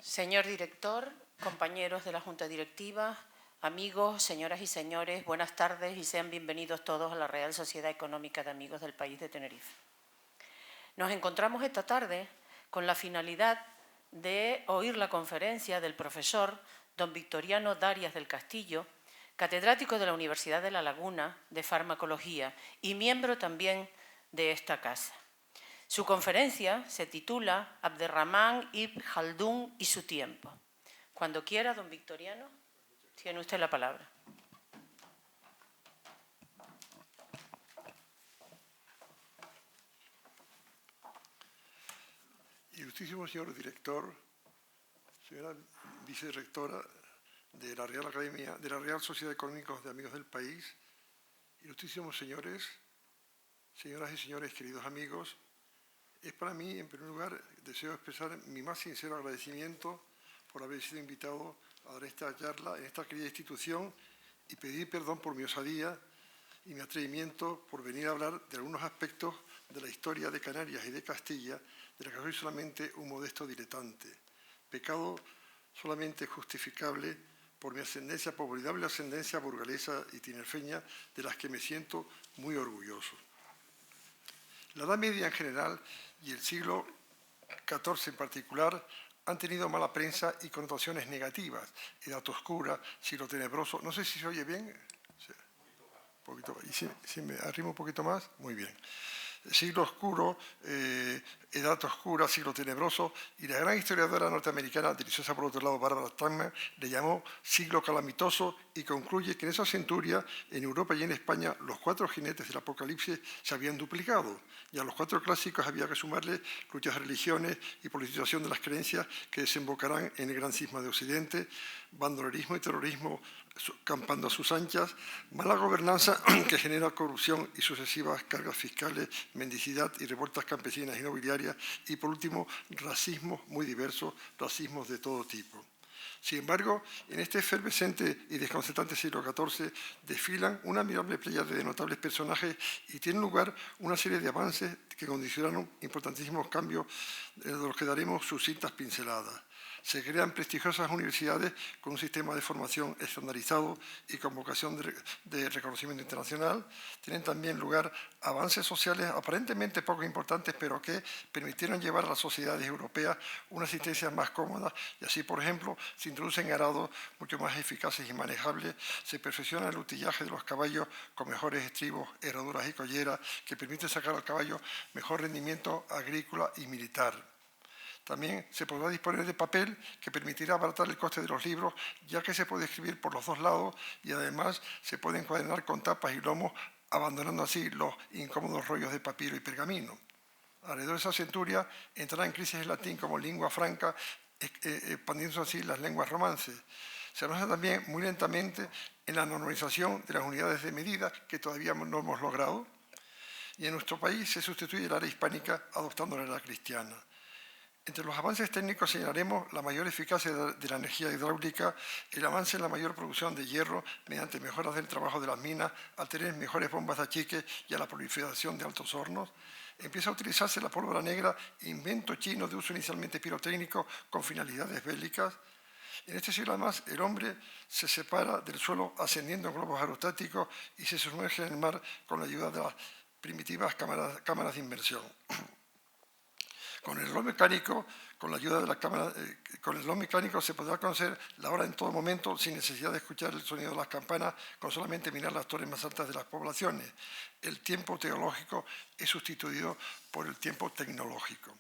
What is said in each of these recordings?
Señor director, compañeros de la Junta Directiva, amigos, señoras y señores, buenas tardes y sean bienvenidos todos a la Real Sociedad Económica de Amigos del País de Tenerife. Nos encontramos esta tarde con la finalidad de oír la conferencia del profesor don Victoriano Darias del Castillo, catedrático de la Universidad de La Laguna de Farmacología y miembro también de esta casa. Su conferencia se titula Abderramán Ibn Jaldún y su tiempo. Cuando quiera, don Victoriano, tiene usted la palabra. Ilustrísimo señor director, señora vicerrectora de la Real Academia, de la Real Sociedad Económica de Amigos del País, ilustrísimos señores, señoras y señores, queridos amigos, es para mí, en primer lugar, deseo expresar mi más sincero agradecimiento por haber sido invitado a dar esta charla en esta querida institución y pedir perdón por mi osadía y mi atrevimiento por venir a hablar de algunos aspectos de la historia de Canarias y de Castilla, de la que soy solamente un modesto diletante, pecado solamente justificable por mi ascendencia, por formidable ascendencia burgalesa y tinerfeña, de las que me siento muy orgulloso. La Edad Media en general y el siglo XIV en particular han tenido mala prensa y connotaciones negativas. Edad oscura, siglo tenebroso. No sé si se oye bien. Sí. Un poquito, ¿y si me arrimo un poquito más? Muy bien. Siglo oscuro, edad oscura, siglo tenebroso, y la gran historiadora norteamericana, deliciosa por otro lado, Barbara Tuchman, le llamó siglo calamitoso y concluye que en esa centuria, en Europa y en España, los 4 jinetes del Apocalipsis se habían duplicado, y a los 4 clásicos había que sumarle luchas de religiones y politización de las creencias que desembocarán en el gran cisma de Occidente, bandolerismo y terrorismo campando a sus anchas, mala gobernanza que genera corrupción y sucesivas cargas fiscales, mendicidad y revueltas campesinas y nobiliarias, y por último, racismos muy diversos, racismos de todo tipo. Sin embargo, en este efervescente y desconcertante siglo XIV desfilan una admirable pléyade de notables personajes y tienen lugar una serie de avances que condicionaron importantísimos cambios de los que daremos sucintas pinceladas. Se crean prestigiosas universidades con un sistema de formación estandarizado y con vocación de reconocimiento internacional. Tienen también lugar avances sociales aparentemente poco importantes, pero que permitieron llevar a las sociedades europeas una asistencia más cómoda. Y así, por ejemplo, se introducen arados mucho más eficaces y manejables. Se perfecciona el utillaje de los caballos con mejores estribos, herraduras y colleras, que permiten sacar al caballo mejor rendimiento agrícola y militar. También se podrá disponer de papel que permitirá abaratar el coste de los libros, ya que se puede escribir por los 2 lados y además se puede encuadernar con tapas y lomos, abandonando así los incómodos rollos de papiro y pergamino. Alrededor de esa centuria entrará en crisis el latín como lengua franca, expandiéndose así las lenguas romances. Se avanza también muy lentamente en la normalización de las unidades de medida, que todavía no hemos logrado, y en nuestro país se sustituye el área hispánica adoptando la era cristiana. Entre los avances técnicos señalaremos la mayor eficacia de la energía hidráulica, el avance en la mayor producción de hierro mediante mejoras del trabajo de las minas, al tener mejores bombas de achique y a la proliferación de altos hornos. Empieza a utilizarse la pólvora negra, invento chino de uso inicialmente pirotécnico con finalidades bélicas. En este siglo además el hombre se separa del suelo ascendiendo en globos aerostáticos y se sumerge en el mar con la ayuda de las primitivas cámaras de inmersión. Con el reloj mecánico, con la ayuda de la cámara, con el reloj mecánico se podrá conocer la hora en todo momento sin necesidad de escuchar el sonido de las campanas, con solamente mirar las torres más altas de las poblaciones. El tiempo teológico es sustituido por el tiempo tecnológico.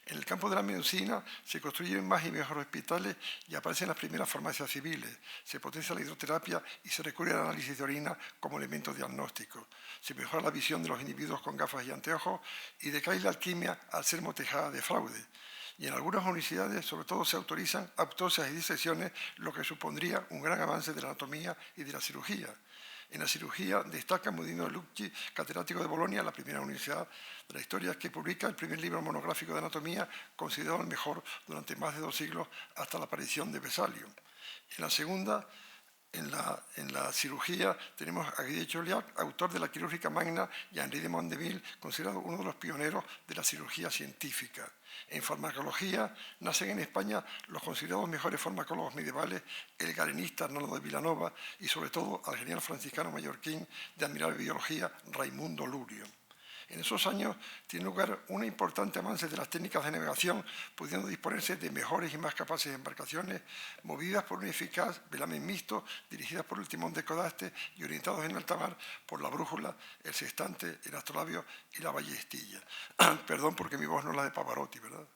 En el campo de la medicina se construyen más y mejores hospitales y aparecen las primeras farmacias civiles. Se potencia la hidroterapia y se recurre al análisis de orina como elemento diagnóstico. Se mejora la visión de los individuos con gafas y anteojos y decae la alquimia al ser motejada de fraude. Y en algunas universidades, sobre todo, se autorizan autopsias y disecciones, lo que supondría un gran avance de la anatomía y de la cirugía. En la cirugía destaca Modino Lucci, catedrático de Bolonia, la primera universidad de la historia, que publica el primer libro monográfico de anatomía, considerado el mejor durante más de 2 siglos hasta la aparición de Vesalio. En la segunda, En la cirugía tenemos a Guy de Chauliac, autor de la quirúrgica magna, y a Henri de Mondeville, considerado uno de los pioneros de la cirugía científica. En farmacología nacen en España los considerados mejores farmacólogos medievales, el galenista Arnaldo de Vilanova y sobre todo al genial franciscano mallorquín de admirable biología Raimundo Lurio. En esos años tiene lugar un importante avance de las técnicas de navegación, pudiendo disponerse de mejores y más capaces embarcaciones, movidas por un eficaz velamen mixto, dirigidas por el timón de codaste y orientados en alta mar por la brújula, el sextante, el astrolabio y la ballestilla. Perdón porque mi voz no es la de Pavarotti, ¿verdad?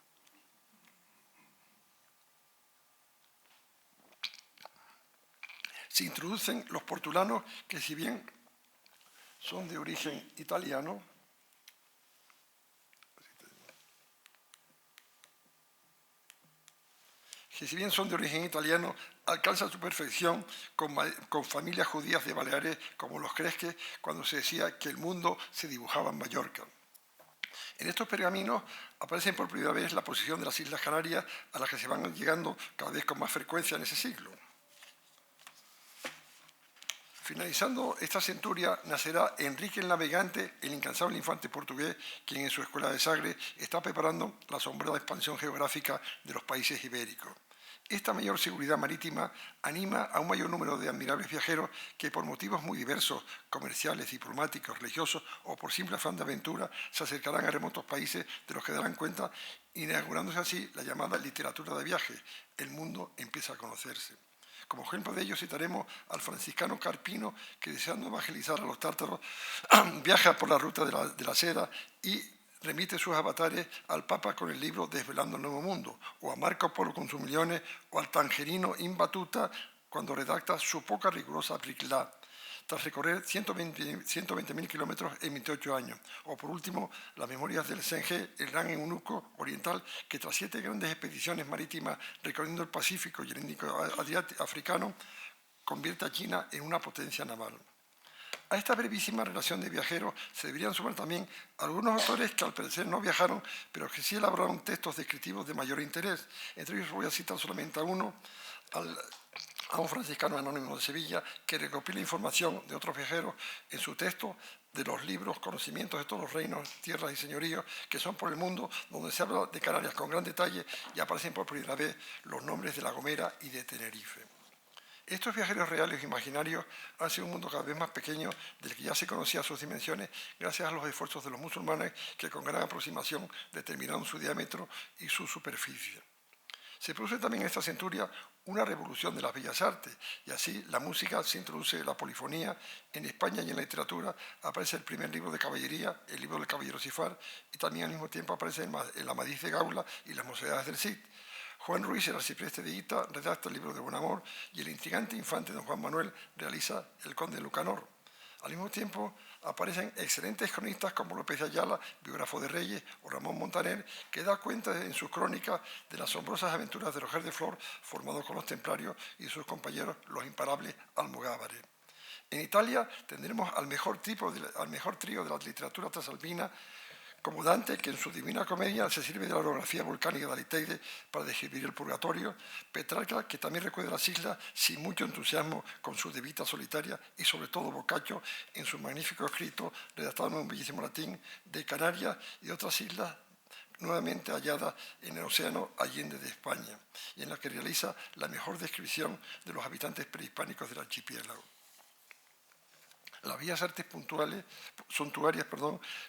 Se introducen los portulanos, que si bien son de origen italiano, alcanzan su perfección con familias judías de Baleares como los Cresques, cuando se decía que el mundo se dibujaba en Mallorca. En estos pergaminos aparecen por primera vez la posición de las Islas Canarias, a las que se van llegando cada vez con más frecuencia en ese siglo. Finalizando esta centuria, nacerá Enrique el Navegante, el incansable infante portugués, quien en su escuela de Sagres está preparando la asombrada expansión geográfica de los países ibéricos. Esta mayor seguridad marítima anima a un mayor número de admirables viajeros que por motivos muy diversos, comerciales, diplomáticos, religiosos o por simple afán de aventura, se acercarán a remotos países de los que darán cuenta, inaugurándose así la llamada literatura de viaje. El mundo empieza a conocerse. Como ejemplo de ello citaremos al franciscano Carpino, que deseando evangelizar a los tártaros, viaja por la ruta de la seda y remite sus avatares al Papa con el libro Desvelando el Nuevo Mundo, o a Marco Polo con sus millones, o al tangerino Ibn Battuta cuando redacta su poca rigurosa Briclá, tras recorrer 120.000 kilómetros en 28 años. O por último, las memorias del Sengé, el gran eunuco oriental, que tras 7 grandes expediciones marítimas recorriendo el Pacífico y el Índico africano, convierte a China en una potencia naval. A esta brevísima relación de viajeros se deberían sumar también algunos autores que al parecer no viajaron, pero que sí elaboraron textos descriptivos de mayor interés. Entre ellos voy a citar solamente a uno, a un franciscano anónimo de Sevilla, que recopila información de otros viajeros en su texto de los libros Conocimientos de todos los reinos, tierras y señoríos que son por el mundo, donde se habla de Canarias con gran detalle y aparecen por primera vez los nombres de La Gomera y de Tenerife. Estos viajeros reales e imaginarios hacen un mundo cada vez más pequeño del que ya se conocía sus dimensiones gracias a los esfuerzos de los musulmanes que con gran aproximación determinaron su diámetro y su superficie. Se produce también en esta centuria una revolución de las bellas artes y así la música se introduce la polifonía. En España y en la literatura aparece el primer libro de caballería, el libro del caballero Sifar, y también al mismo tiempo aparece el Amadís de Gaula y las Mocedades del Cid. Juan Ruiz, el arcipreste de Hita, redacta el libro de Buen Amor y el intrigante infante don Juan Manuel realiza El Conde de Lucanor. Al mismo tiempo aparecen excelentes cronistas como López de Ayala, biógrafo de Reyes, o Ramón Montaner, que da cuenta en sus crónicas de las asombrosas aventuras de Roger de Flor, formado con los templarios y sus compañeros, los imparables almogávares. En Italia tendremos al mejor trío de la literatura transalpina, como Dante, que en su Divina Comedia se sirve de la orografía volcánica de Aliteide para describir el purgatorio, Petrarca, que también recuerda las islas sin mucho entusiasmo con su De Vita Solitaria, y sobre todo Boccaccio en su magnífico escrito, redactado en un bellísimo latín, de Canarias y otras islas nuevamente halladas en el océano allende de España, y en la que realiza la mejor descripción de los habitantes prehispánicos del archipiélago. Las bellas artes suntuarias,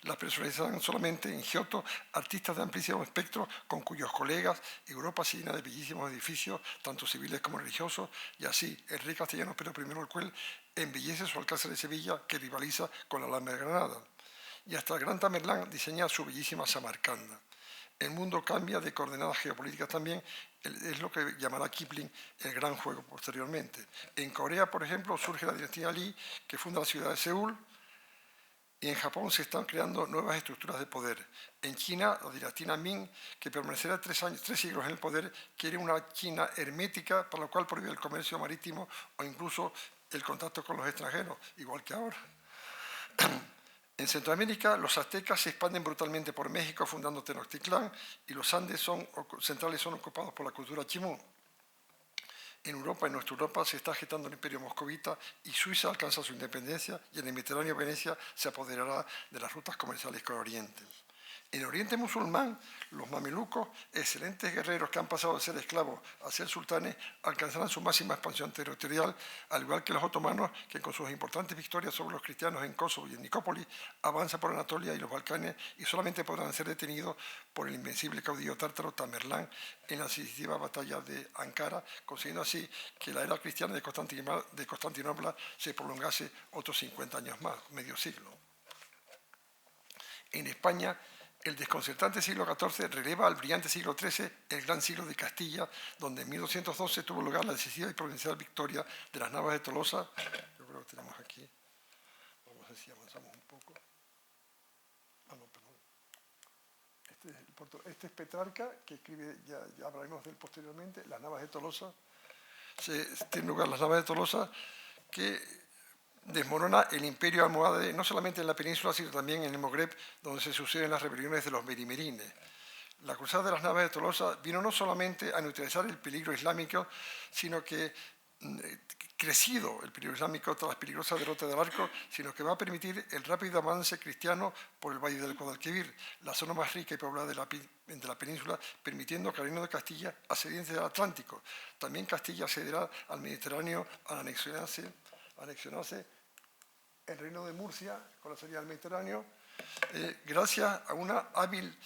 las personalizan solamente en Giotto, artistas de amplísimo espectro con cuyos colegas Europa se llena de bellísimos edificios, tanto civiles como religiosos, y así el rey castellano Pedro I el Cruel embellece su Alcázar de Sevilla, que rivaliza con la Alhambra de Granada. Y hasta el gran Tamerlán diseña su bellísima Samarcanda. El mundo cambia de coordenadas geopolíticas también, es lo que llamará Kipling el gran juego posteriormente. En Corea, por ejemplo, surge la dinastía Lee, que funda la ciudad de Seúl, y en Japón se están creando nuevas estructuras de poder. En China, la dinastía Ming, que permanecerá 3 siglos en el poder, quiere una China hermética, para lo cual prohíbe el comercio marítimo o incluso el contacto con los extranjeros, igual que ahora. En Centroamérica, los aztecas se expanden brutalmente por México, fundando Tenochtitlán, y los Andes centrales son ocupados por la cultura chimú. En Europa, en nuestra Europa, se está agitando el imperio moscovita y Suiza alcanza su independencia y en el Mediterráneo Venecia se apoderará de las rutas comerciales con Oriente. En Oriente musulmán, los mamelucos, excelentes guerreros que han pasado de ser esclavos a ser sultanes, alcanzarán su máxima expansión territorial, al igual que los otomanos, que con sus importantes victorias sobre los cristianos en Kosovo y en Nicópolis, avanzan por Anatolia y los Balcanes y solamente podrán ser detenidos por el invencible caudillo tártaro Tamerlán en la decisiva batalla de Ankara, consiguiendo así que la era cristiana de Constantinopla se prolongase otros 50 años más, medio siglo. En España, el desconcertante siglo XIV releva al brillante siglo XIII, el gran siglo de Castilla, donde en 1212 tuvo lugar la decisiva y provincial victoria de las Navas de Tolosa. Yo creo que tenemos aquí. Vamos a ver si avanzamos un poco. Ah, no, perdón. Este es Petrarca, que escribe, ya hablaremos de él posteriormente, las Navas de Tolosa. Tienen lugar las Navas de Tolosa, que desmorona el imperio almohade, no solamente en la península, sino también en el Magreb, donde se suceden las rebeliones de los berimerines. La cruzada de las Navas de Tolosa vino no solamente a neutralizar el peligro islámico, sino que, crecido el peligro islámico tras la peligrosa derrota del Arco, sino que va a permitir el rápido avance cristiano por el Valle del Guadalquivir, la zona más rica y poblada de la península, permitiendo que el Reino de Castilla accediese al Atlántico. También Castilla accederá al Mediterráneo al anexionarse el reino de Murcia con la salida al Mediterráneo, gracias a una hábil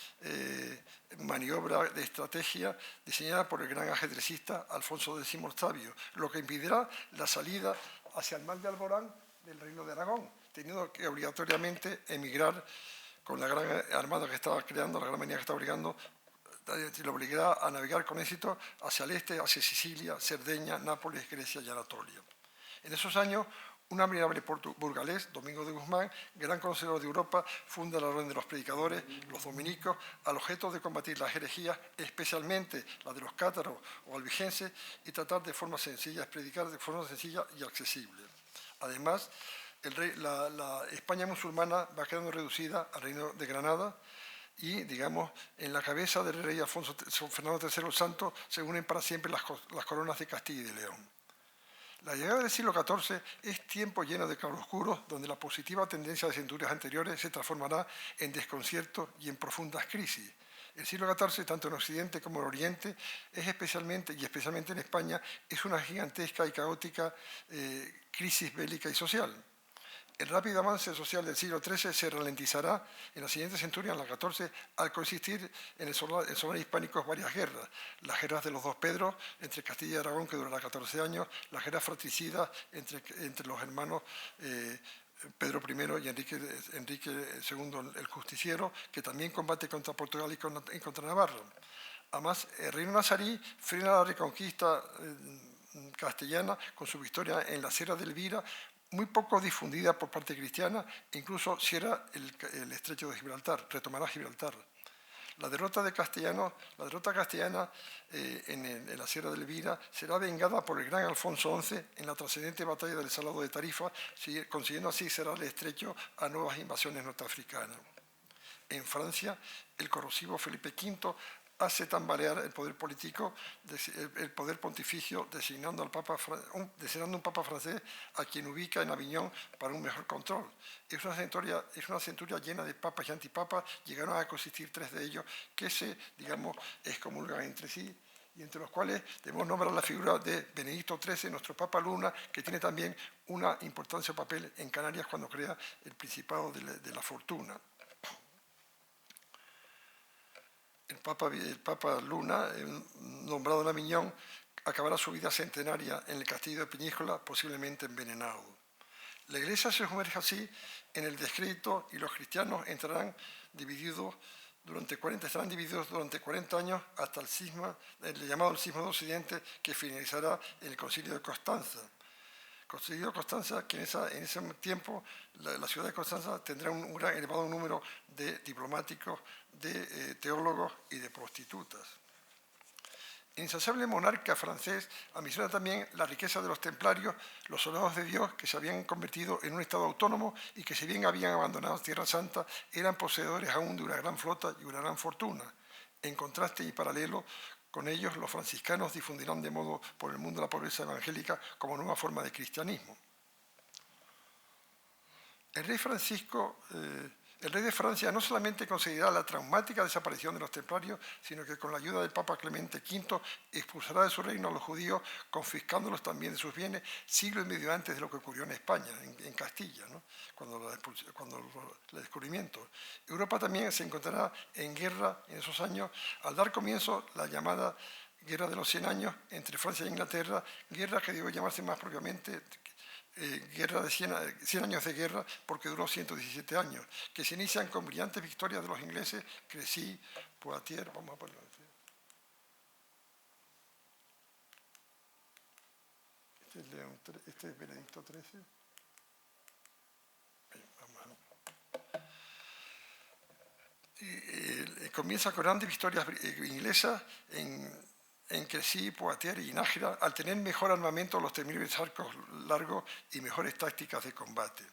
maniobra de estrategia diseñada por el gran ajedrecista Alfonso X Sabio, lo que impedirá la salida hacia el mar de Alborán del reino de Aragón, teniendo que obligatoriamente emigrar con la gran armada que estaba creando, la gran marina que estaba obligando, lo obligará a navegar con éxito hacia el este, hacia Sicilia, Cerdeña, Nápoles, Grecia y Anatolia. En esos años, un admirable burgalés, Domingo de Guzmán, gran conocedor de Europa, funda la Orden de los Predicadores, los dominicos, al objeto de combatir las herejías, especialmente la de los cátaros o albigenses, y tratar de forma sencilla, predicar de forma sencilla y accesible. Además, la España musulmana va quedando reducida al reino de Granada, y, digamos, en la cabeza del rey Fernando III el Santo se unen para siempre las coronas de Castilla y de León. La llegada del siglo XIV es tiempo lleno de claroscuros, donde la positiva tendencia de centurias anteriores se transformará en desconcierto y en profundas crisis. El siglo XIV, tanto en Occidente como en Oriente, especialmente en España, es una gigantesca y caótica crisis bélica y social. El rápido avance social del siglo XIII se ralentizará en la siguiente centuria, en la XIV, al consistir en el solar hispánico varias guerras. Las guerras de los dos Pedros, entre Castilla y Aragón, que durará 14 años, las guerras fratricidas entre los hermanos Pedro I y Enrique II el Justiciero, que también combate contra Portugal y contra Navarra. Además, el reino nazarí frena la reconquista castellana con su victoria en la Sierra de Elvira, muy poco difundida por parte cristiana, incluso cierra el estrecho de Gibraltar, retomará Gibraltar. La derrota castellana en la Sierra de Elvira será vengada por el gran Alfonso XI en la trascendente batalla del Salado de Tarifa, consiguiendo así cerrar el estrecho a nuevas invasiones norteafricanas. En Francia, el corrosivo Felipe V hace tambalear el poder político, el poder pontificio, designando un papa francés a quien ubica en Aviñón para un mejor control. Es una centuria llena de papas y antipapas, llegaron a consistir 3 de ellos que se, digamos, excomulgan entre sí, y entre los cuales debemos nombrar la figura de Benedicto XIII, nuestro Papa Luna, que tiene también una importancia papel en Canarias cuando crea el Principado de la Fortuna. El Papa Luna, nombrado en Aviñón, acabará su vida centenaria en el castillo de Peñíscola, posiblemente envenenado. La Iglesia se sumerge así en el descrédito y los cristianos estarán divididos durante 40 años hasta el cisma, el llamado el cisma de Occidente, que finalizará en el Concilio de Constanza. Concilio de Constanza, que en ese tiempo la ciudad de Constanza tendrá un gran elevado número de diplomáticos, de teólogos y de prostitutas. El insaciable monarca francés ambiciona también la riqueza de los templarios, los soldados de Dios que se habían convertido en un estado autónomo y que, si bien habían abandonado Tierra Santa, eran poseedores aún de una gran flota y una gran fortuna. En contraste y paralelo Con ellos, los franciscanos difundirán de modo por el mundo la pobreza evangélica como nueva forma de cristianismo. El rey de Francia no solamente conseguirá la traumática desaparición de los templarios, sino que con la ayuda del Papa Clemente V expulsará de su reino a los judíos, confiscándolos también de sus bienes, siglo y medio antes de lo que ocurrió en España, en Castilla, ¿no? cuando el descubrimiento. Europa también se encontrará en guerra en esos años, al dar comienzo la llamada Guerra de los 100 años entre Francia e Inglaterra, guerra que debe llamarse más propiamente guerra de 100 años de guerra, porque duró 117 años, que se inician con brillantes victorias de los ingleses, Crecy, Poitiers, vamos a ponerlo. Este es Benedicto XIII. Comienza con grandes victorias inglesas en Crecy, Poitiers y Nájera, al tener mejor armamento los temibles arcos largos y mejores tácticas de combate.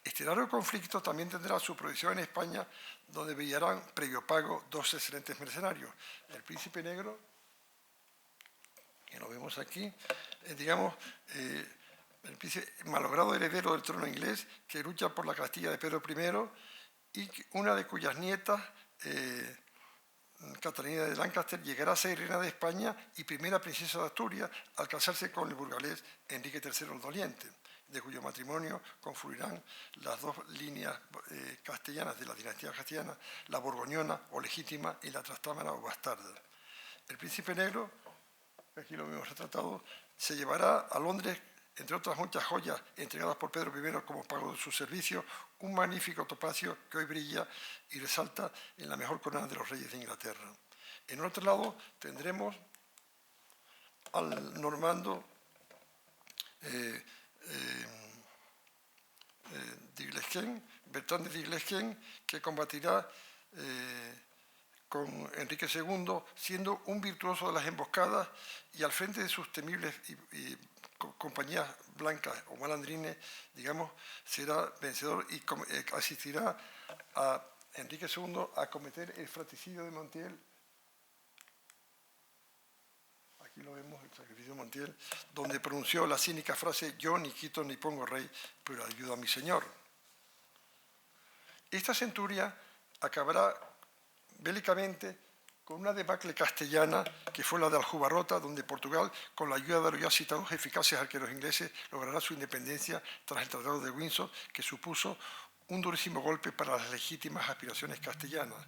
Este largo conflicto también tendrá su proyección en España, donde brillarán previo pago dos excelentes mercenarios. El Príncipe Negro, que lo vemos aquí, el malogrado heredero del trono inglés, que lucha por la Castilla de Pedro I, y una de cuyas nietas, Catalina de Lancaster, llegará a ser reina de España y primera princesa de Asturias al casarse con el burgalés Enrique III el Doliente, de cuyo matrimonio confluirán las dos líneas castellanas de la dinastía castellana, la borgoñona o legítima y la trastámara o bastarda. El Príncipe Negro, aquí lo hemos retratado, se llevará a Londres, entre otras muchas joyas entregadas por Pedro I como pago de su servicio, un magnífico topacio que hoy brilla y resalta en la mejor corona de los reyes de Inglaterra. En otro lado tendremos al normando Bertrand de Diglesquén, que combatirá con Enrique II, siendo un virtuoso de las emboscadas y al frente de sus temibles compañías blancas o malandrines, será vencedor y asistirá a Enrique II a cometer el fratricidio de Montiel. Aquí lo vemos, el sacrificio de Montiel, donde pronunció la cínica frase: yo ni quito ni pongo rey, pero ayudo a mi señor. Esta centuria acabará bélicamente con una debacle castellana que fue la de Aljubarrota, donde Portugal, con la ayuda de los ya citados eficaces arqueros ingleses, logrará su independencia tras el Tratado de Windsor, que supuso un durísimo golpe para las legítimas aspiraciones castellanas.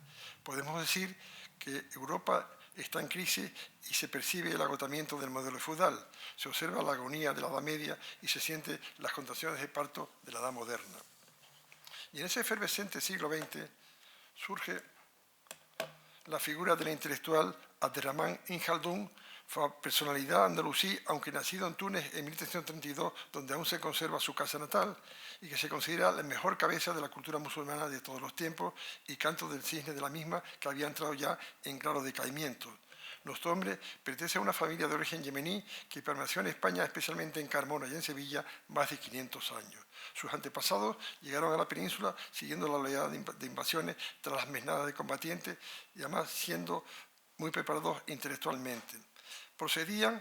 Podemos decir que Europa está en crisis y se percibe el agotamiento del modelo feudal. Se observa la agonía de la Edad Media y se sienten las contracciones de parto de la Edad moderna. Y en ese efervescente siglo XX surge la figura del intelectual Abderramán Ibn Khaldún, personalidad andalusí, aunque nacido en Túnez en 1332, donde aún se conserva su casa natal, y que se considera la mejor cabeza de la cultura musulmana de todos los tiempos y canto del cisne de la misma, que había entrado ya en claro decaimiento. Nuestro hombre pertenece a una familia de origen yemení que permaneció en España, especialmente en Carmona y en Sevilla, más de 500 años. Sus antepasados llegaron a la península siguiendo la oleada de invasiones tras las mesnadas de combatientes y además siendo muy preparados intelectualmente. Procedían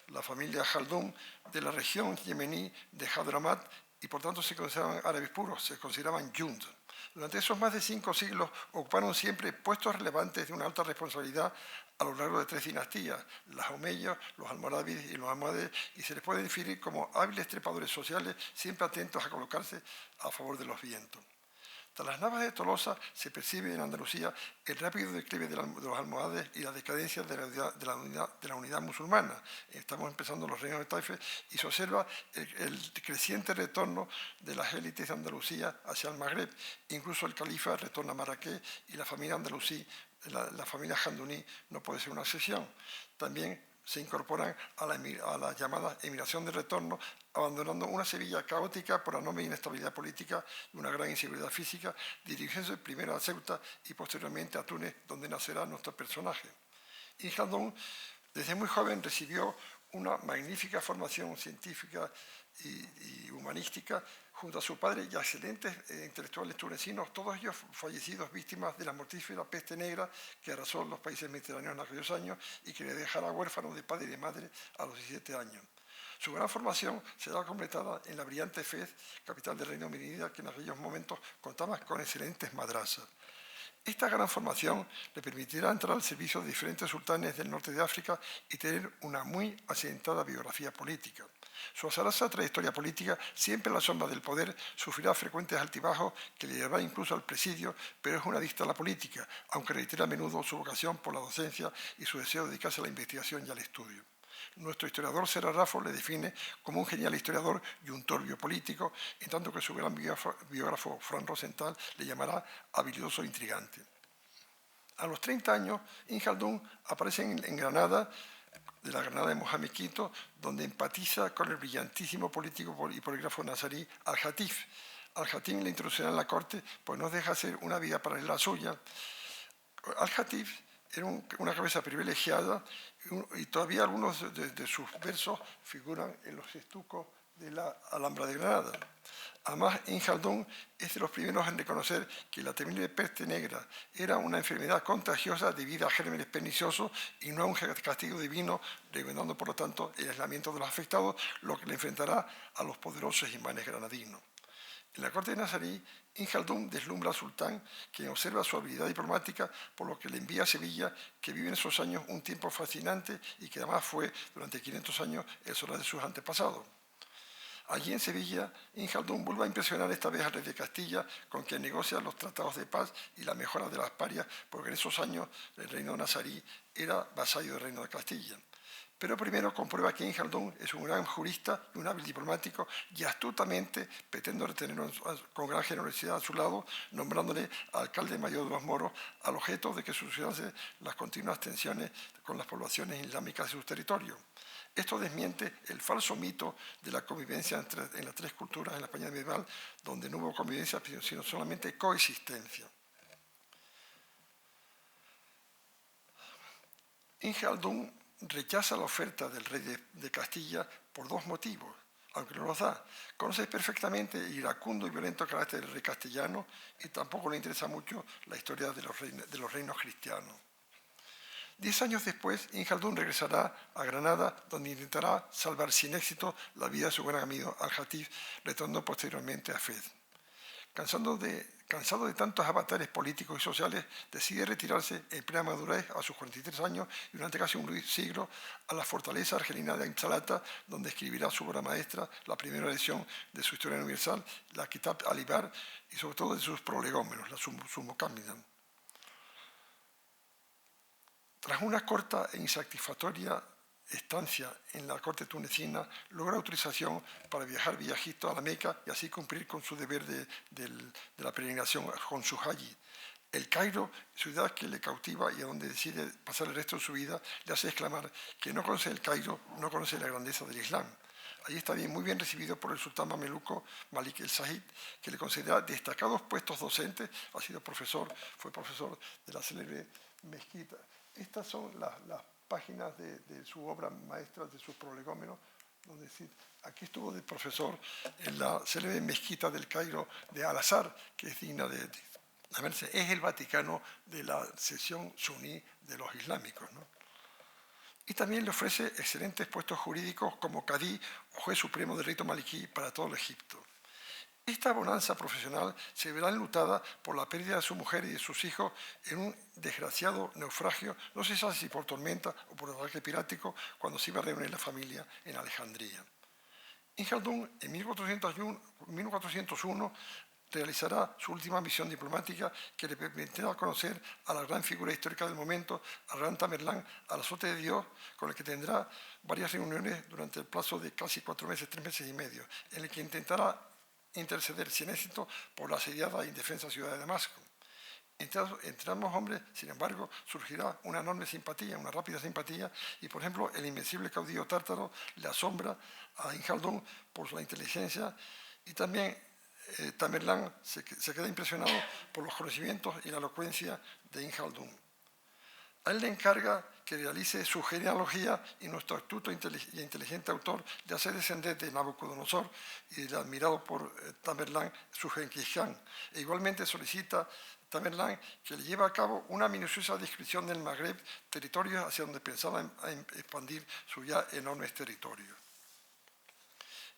la familia Khaldún de la región yemení de Hadramat y por tanto se consideraban árabes puros, se consideraban yund. Durante esos más de 5 siglos ocuparon siempre puestos relevantes de una alta responsabilidad a lo largo de 3 dinastías, las omeyas, los almorávides y los almohades, y se les puede definir como hábiles trepadores sociales, siempre atentos a colocarse a favor de los vientos. Tras las Navas de Tolosa se percibe en Andalucía el rápido declive de los almohades y la decadencia de la unidad musulmana. Estamos empezando los reinos de Taife y se observa el creciente retorno de las élites de Andalucía hacia el Magreb. Incluso el califa retorna a Marrakech y la familia andalusí, la familia Janduní, no puede ser una excepción. También se incorporan a la llamada emigración de retorno, abandonando una Sevilla caótica por la enorme inestabilidad política y una gran inseguridad física, dirigiéndose primero a Ceuta y posteriormente a Túnez, donde nacerá nuestro personaje. Ibn Khaldún, desde muy joven, recibió una magnífica formación científica y humanística, junto a su padre y a excelentes intelectuales tunecinos, todos ellos fallecidos víctimas de la mortífera peste negra que arrasó los países mediterráneos en aquellos años y que le dejara huérfano de padre y de madre a los 17 años. Su gran formación será completada en la brillante Fez, capital del Reino Unido, que en aquellos momentos contaba con excelentes madrasas. Esta gran formación le permitirá entrar al servicio de diferentes sultanes del norte de África y tener una muy asentada biografía política. Su azarosa trayectoria política, siempre a la sombra del poder, sufrirá frecuentes altibajos que le llevará incluso al presidio, pero es una adicta a la política, aunque reitera a menudo su vocación por la docencia y su deseo de dedicarse a la investigación y al estudio. Nuestro historiador Serra Raffo le define como un genial historiador y un turbio político, en tanto que su gran biógrafo Frank Rosenthal le llamará habilidoso e intrigante. A los 30 años, Ibn Khaldun aparece en Granada, de la Granada de Mohamed Quito, donde empatiza con el brillantísimo político y polígrafo nazarí Al-Khatib. Al-Khatib le introducirá en la corte, pues no deja hacer una vida paralela suya. Al-Khatib era una cabeza privilegiada y todavía algunos de sus versos figuran en los estucos de la Alhambra de Granada. Además, Ibn Khaldun es de los primeros en reconocer que la temible peste negra era una enfermedad contagiosa debida a gérmenes perniciosos y no a un castigo divino, recomendando por lo tanto el aislamiento de los afectados, lo que le enfrentará a los poderosos imanes granadinos. En la corte de Nazarí, Ibn Khaldun deslumbra al sultán, quien observa su habilidad diplomática, por lo que le envía a Sevilla, que vive en esos años un tiempo fascinante y que además fue, durante 500 años, el solar de sus antepasados. Allí en Sevilla, Ibn Khaldun vuelve a impresionar esta vez al rey de Castilla, con quien negocia los tratados de paz y la mejora de las parias, porque en esos años el reino nazarí era vasallo del reino de Castilla. Pero primero comprueba que Ibn Khaldun es un gran jurista y un hábil diplomático y astutamente pretende retenerlo con gran generosidad a su lado, nombrándole alcalde mayor de los moros al objeto de que solucionase las continuas tensiones con las poblaciones islámicas de sus territorios. Esto desmiente el falso mito de la convivencia en las tres culturas en la España medieval, donde no hubo convivencia, sino solamente coexistencia. Ibn Khaldun rechaza la oferta del rey de Castilla por dos motivos, aunque no los da. Conoce perfectamente el iracundo y violento carácter del rey castellano y tampoco le interesa mucho la historia de los reinos cristianos. 10 años después, Ibn Khaldun regresará a Granada, donde intentará salvar sin éxito la vida de su gran amigo Al-Khatib, retornando posteriormente a Fez. Cansado de tantos avatares políticos y sociales, decide retirarse en plena madurez a sus 43 años y durante casi un siglo a la fortaleza argelina de Ain Salata, donde escribirá su obra maestra, la primera edición de su Historia Universal, la Kitab al-Ibar, y sobre todo de sus prolegómenos, la Summukammidan. Tras una corta e insatisfactoria estancia en la corte tunecina, logra autorización para viajar vía Egipto a la Meca y así cumplir con su deber de la peregrinación con su Haji. El Cairo, ciudad que le cautiva y a donde decide pasar el resto de su vida, le hace exclamar que no conoce el Cairo, no conoce la grandeza del Islam. Allí está muy bien recibido por el sultán mameluco Malik el-Sahid, que le considera destacados puestos docentes, fue profesor de la célebre mezquita. Estas son las páginas de su obra maestra, de sus prolegómenos, donde aquí estuvo de profesor en la célebre mezquita del Cairo de Al-Azhar, que es digna de verse. Es el Vaticano de la sección suní de los islámicos, ¿no? Y también le ofrece excelentes puestos jurídicos como cadí o juez supremo del rito maliquí para todo el Egipto. Esta bonanza profesional se verá enlutada por la pérdida de su mujer y de sus hijos en un desgraciado naufragio, no se sabe si por tormenta o por ataque pirático, cuando se iba a reunir la familia en Alejandría. Ibn Khaldun, en 1401, realizará su última misión diplomática que le permitirá conocer a la gran figura histórica del momento, al gran Tamerlán, al azote de Dios, con el que tendrá varias reuniones durante el plazo de casi 4 meses, 3 meses y medio, en el que intentará interceder sin éxito por la asediada e indefensa ciudad de Damasco. Entre ambos hombres, sin embargo, surgirá una enorme simpatía, una rápida simpatía, y por ejemplo, el invencible caudillo tártaro le asombra a Ibn Khaldun por su inteligencia, y también Tamerlán se queda impresionado por los conocimientos y la elocuencia de Ibn Khaldun. A él le encarga que realice su genealogía y nuestro astuto e inteligente autor le hace descender de Nabucodonosor y del admirado por Tamerlán su Genghis Khan. E igualmente solicita Tamerlán que le lleve a cabo una minuciosa descripción del Magreb, territorio hacia donde pensaba expandir sus ya enormes territorios.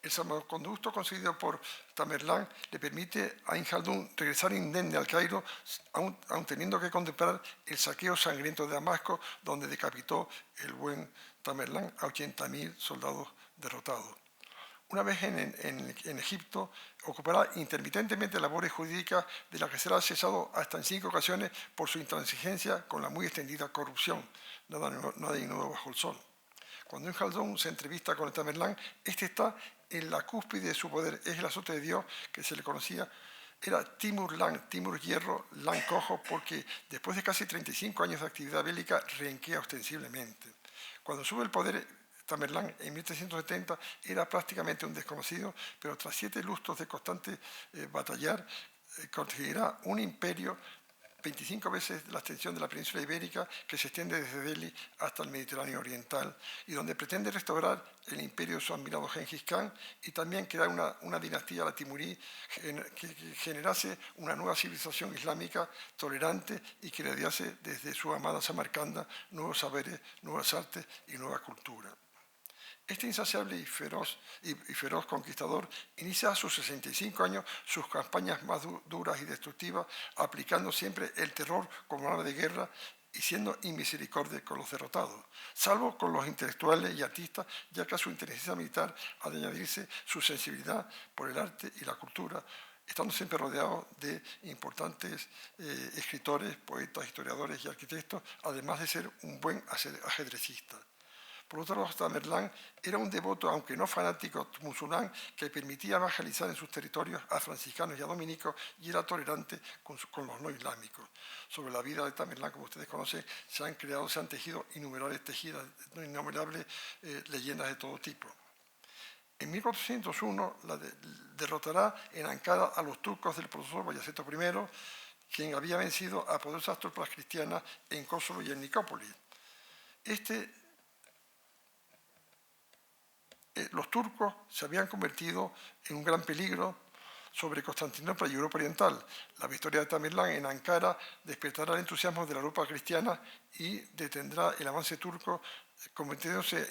El salvoconducto conseguido por Tamerlán le permite a Ibn Jaldún regresar indemne al Cairo, aun teniendo que contemplar el saqueo sangriento de Damasco, donde decapitó el buen Tamerlán a 80.000 soldados derrotados. Una vez en Egipto, ocupará intermitentemente labores jurídicas de las que será cesado hasta en 5 ocasiones por su intransigencia con la muy extendida corrupción. Nada nuevo bajo el sol. Cuando Ibn Jaldún se entrevista con Tamerlán, este está en la cúspide de su poder. Es el azote de Dios que se le conocía. Era Timur Lan, Timur Hierro, Lan Cojo, porque después de casi 35 años de actividad bélica, renquea ostensiblemente. Cuando sube el poder Tamerlán en 1370 era prácticamente un desconocido, pero tras 7 lustros de constante batallar, conseguirá un imperio 25 veces la extensión de la península ibérica, que se extiende desde Delhi hasta el Mediterráneo oriental, y donde pretende restaurar el imperio de su admirado Genghis Khan y también crear una dinastía, la timurí, que generase una nueva civilización islámica tolerante y que heredase desde su amada Samarcanda nuevos saberes, nuevas artes y nueva cultura. Este insaciable y feroz conquistador inicia a sus 65 años sus campañas más duras y destructivas, aplicando siempre el terror como arma de guerra y siendo inmisericordia con los derrotados, salvo con los intelectuales y artistas, ya que a su inteligencia militar ha de añadirse su sensibilidad por el arte y la cultura, estando siempre rodeado de importantes escritores, poetas, historiadores y arquitectos, además de ser un buen ajedrecista. Por otro lado, Tamerlán era un devoto, aunque no fanático musulmán, que permitía evangelizar en sus territorios a franciscanos y a dominicos y era tolerante con los no islámicos. Sobre la vida de Tamerlán, como ustedes conocen, se han tejido innumerables leyendas de todo tipo. En 1401 derrotará en Ankara a los turcos del profesor Bayaceto I, quien había vencido a poderosas tropas cristianas en Kosovo y en Nicópolis. Los turcos se habían convertido en un gran peligro sobre Constantinopla y Europa Oriental. La victoria de Tamerlán en Ankara despertará el entusiasmo de la Europa cristiana y detendrá el avance turco, convirtiéndose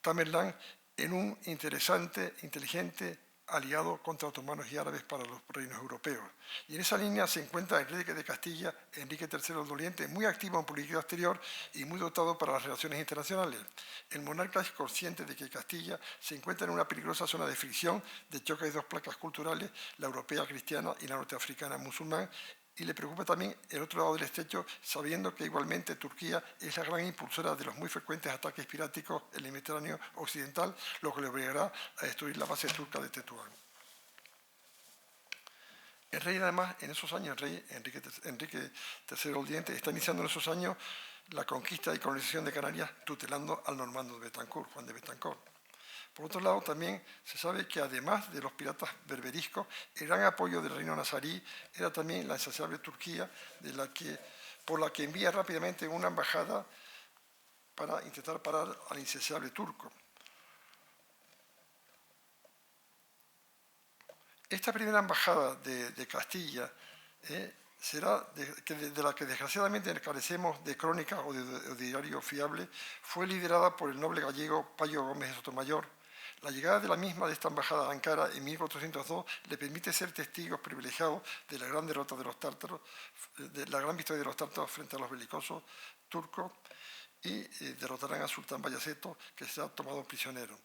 Tamerlán en un interesante, inteligente aliado contra otomanos y árabes para los reinos europeos. Y en esa línea se encuentra el rey de Castilla, Enrique III el Doliente, muy activo en política exterior y muy dotado para las relaciones internacionales. El monarca es consciente de que Castilla se encuentra en una peligrosa zona de fricción, de choque de 2 placas culturales, la europea cristiana y la norteafricana musulmán, y le preocupa también el otro lado del estrecho, sabiendo que igualmente Turquía es la gran impulsora de los muy frecuentes ataques piráticos en el Mediterráneo occidental, lo que le obligará a destruir la base turca de Tetuán. El rey, además, en esos años, el rey Enrique III el Diente, está iniciando en esos años la conquista y colonización de Canarias, tutelando al normando de Betancourt, Juan de Betancourt. Por otro lado, también se sabe que además de los piratas berberiscos, el gran apoyo del reino nazarí era también la insaciable Turquía, por la que envía rápidamente una embajada para intentar parar al insaciable turco. Esta primera embajada de Castilla será de la que desgraciadamente carecemos de crónica o de diario fiable, fue liderada por el noble gallego Payo Gómez de Sotomayor. La llegada de la misma de esta embajada a Ankara en 1402 le permite ser testigos privilegiados de la gran derrota de los tártaros, de la gran victoria de los tártaros frente a los belicosos turcos y derrotarán a Sultán Bayaceto, que se ha tomado prisionero.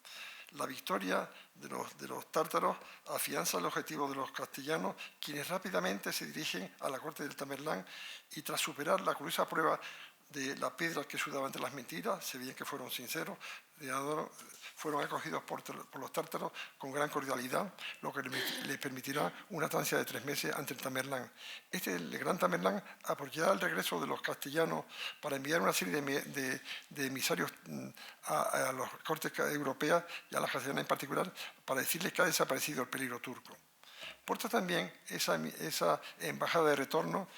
La victoria de los tártaros afianza el objetivo de los castellanos, quienes rápidamente se dirigen a la corte del Tamerlán y tras superar la curiosa prueba de la piedra que sudaba entre las mentiras, se veía que fueron sinceros, fueron acogidos por los tártaros con gran cordialidad, lo que les permitirá una estancia de 3 meses ante el Tamerlán. El gran Tamerlán aprovechará el regreso de los castellanos para enviar una serie de emisarios a las cortes europeas y a las castellanas en particular, para decirles que ha desaparecido el peligro turco. Porta también esa embajada de retorno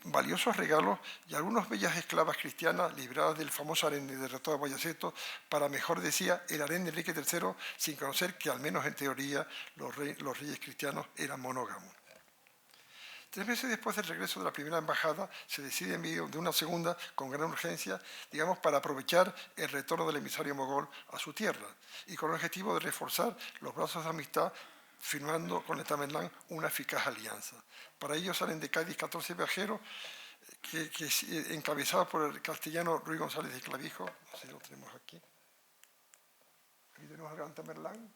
valiosos regalos y algunas bellas esclavas cristianas liberadas del famoso harén de Retorno de Boyaceto para, mejor decía, el harén de Enrique III, sin conocer que, al menos en teoría, los reyes cristianos eran monógamos. 3 meses después del regreso de la primera embajada, se decide en medio de una segunda con gran urgencia, digamos, para aprovechar el retorno del emisario mogol a su tierra y con el objetivo de reforzar los brazos de amistad, firmando con el Tamerlán una eficaz alianza. Para ello salen de Cádiz 14 viajeros, encabezados por el castellano Ruy González de Clavijo. No sé si lo tenemos aquí. Aquí tenemos al gran Tamerlán.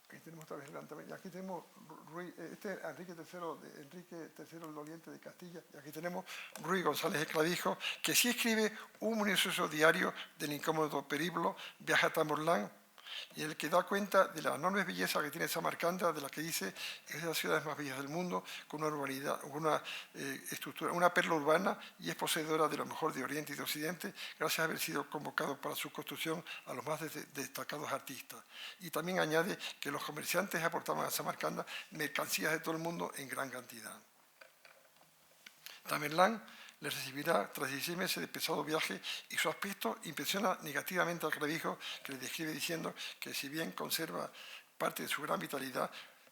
Aquí tenemos otra vez el gran Tamerlán. Y aquí tenemos Enrique III el Doliente de Castilla. Y aquí tenemos Ruy González de Clavijo, que sí escribe un minucioso diario del incómodo periplo, viaje a Tamerlán, y en el que da cuenta de la enorme belleza que tiene Samarcanda, de la que dice que es de las ciudades más bellas del mundo, con una urbanidad, estructura, una perla urbana, y es poseedora de lo mejor de Oriente y de Occidente, gracias a haber sido convocado para su construcción a los más destacados artistas. Y también añade que los comerciantes aportaban a Samarcanda mercancías de todo el mundo en gran cantidad. Tamerlán le recibirá tras 16 meses de pesado viaje y su aspecto impresiona negativamente al Clavijo, que le describe diciendo que, si bien conserva parte de su gran vitalidad,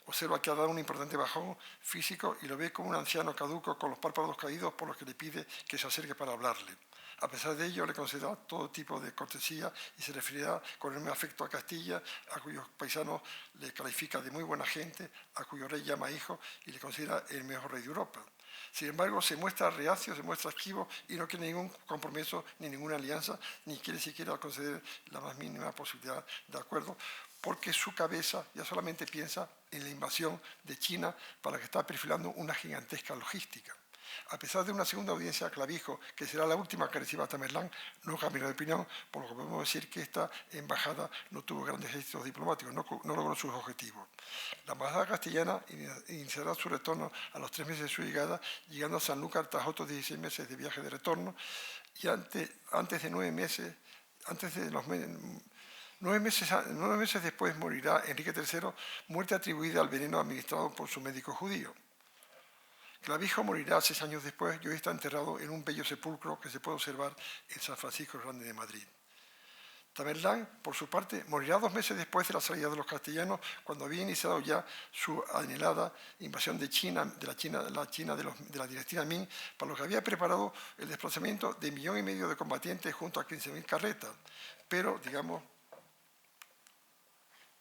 observa que ha dado un importante bajón físico y lo ve como un anciano caduco con los párpados caídos, por lo que le pide que se acerque para hablarle. A pesar de ello, le concederá todo tipo de cortesía y se referirá con enorme afecto a Castilla, a cuyos paisanos le califica de muy buena gente, a cuyo rey llama hijo y le considera el mejor rey de Europa. Sin embargo, se muestra reacio, se muestra esquivo y no quiere ningún compromiso ni ninguna alianza, ni quiere siquiera conceder la más mínima posibilidad de acuerdo, porque su cabeza ya solamente piensa en la invasión de China, para la que está perfilando una gigantesca logística. A pesar de una segunda audiencia a Clavijo, que será la última que reciba Tamerlán, no cambió de opinión, por lo que podemos decir que esta embajada no tuvo grandes éxitos diplomáticos, no logró sus objetivos. La embajada castellana iniciará su retorno a los 3 meses de su llegada, llegando a Sanlúcar tras otros 16 meses de viaje de retorno, y antes de 9 meses, 9 meses después morirá Enrique III, muerte atribuida al veneno administrado por su médico judío. Clavijo morirá 6 años después y hoy está enterrado en un bello sepulcro que se puede observar en San Francisco Grande de Madrid. Tamerlán, por su parte, morirá 2 meses después de la salida de los castellanos, cuando había iniciado ya su anhelada invasión de China, de la dinastía Ming, para lo que había preparado el desplazamiento de 1,5 millones de combatientes junto a 15.000 carretas. Pero, digamos,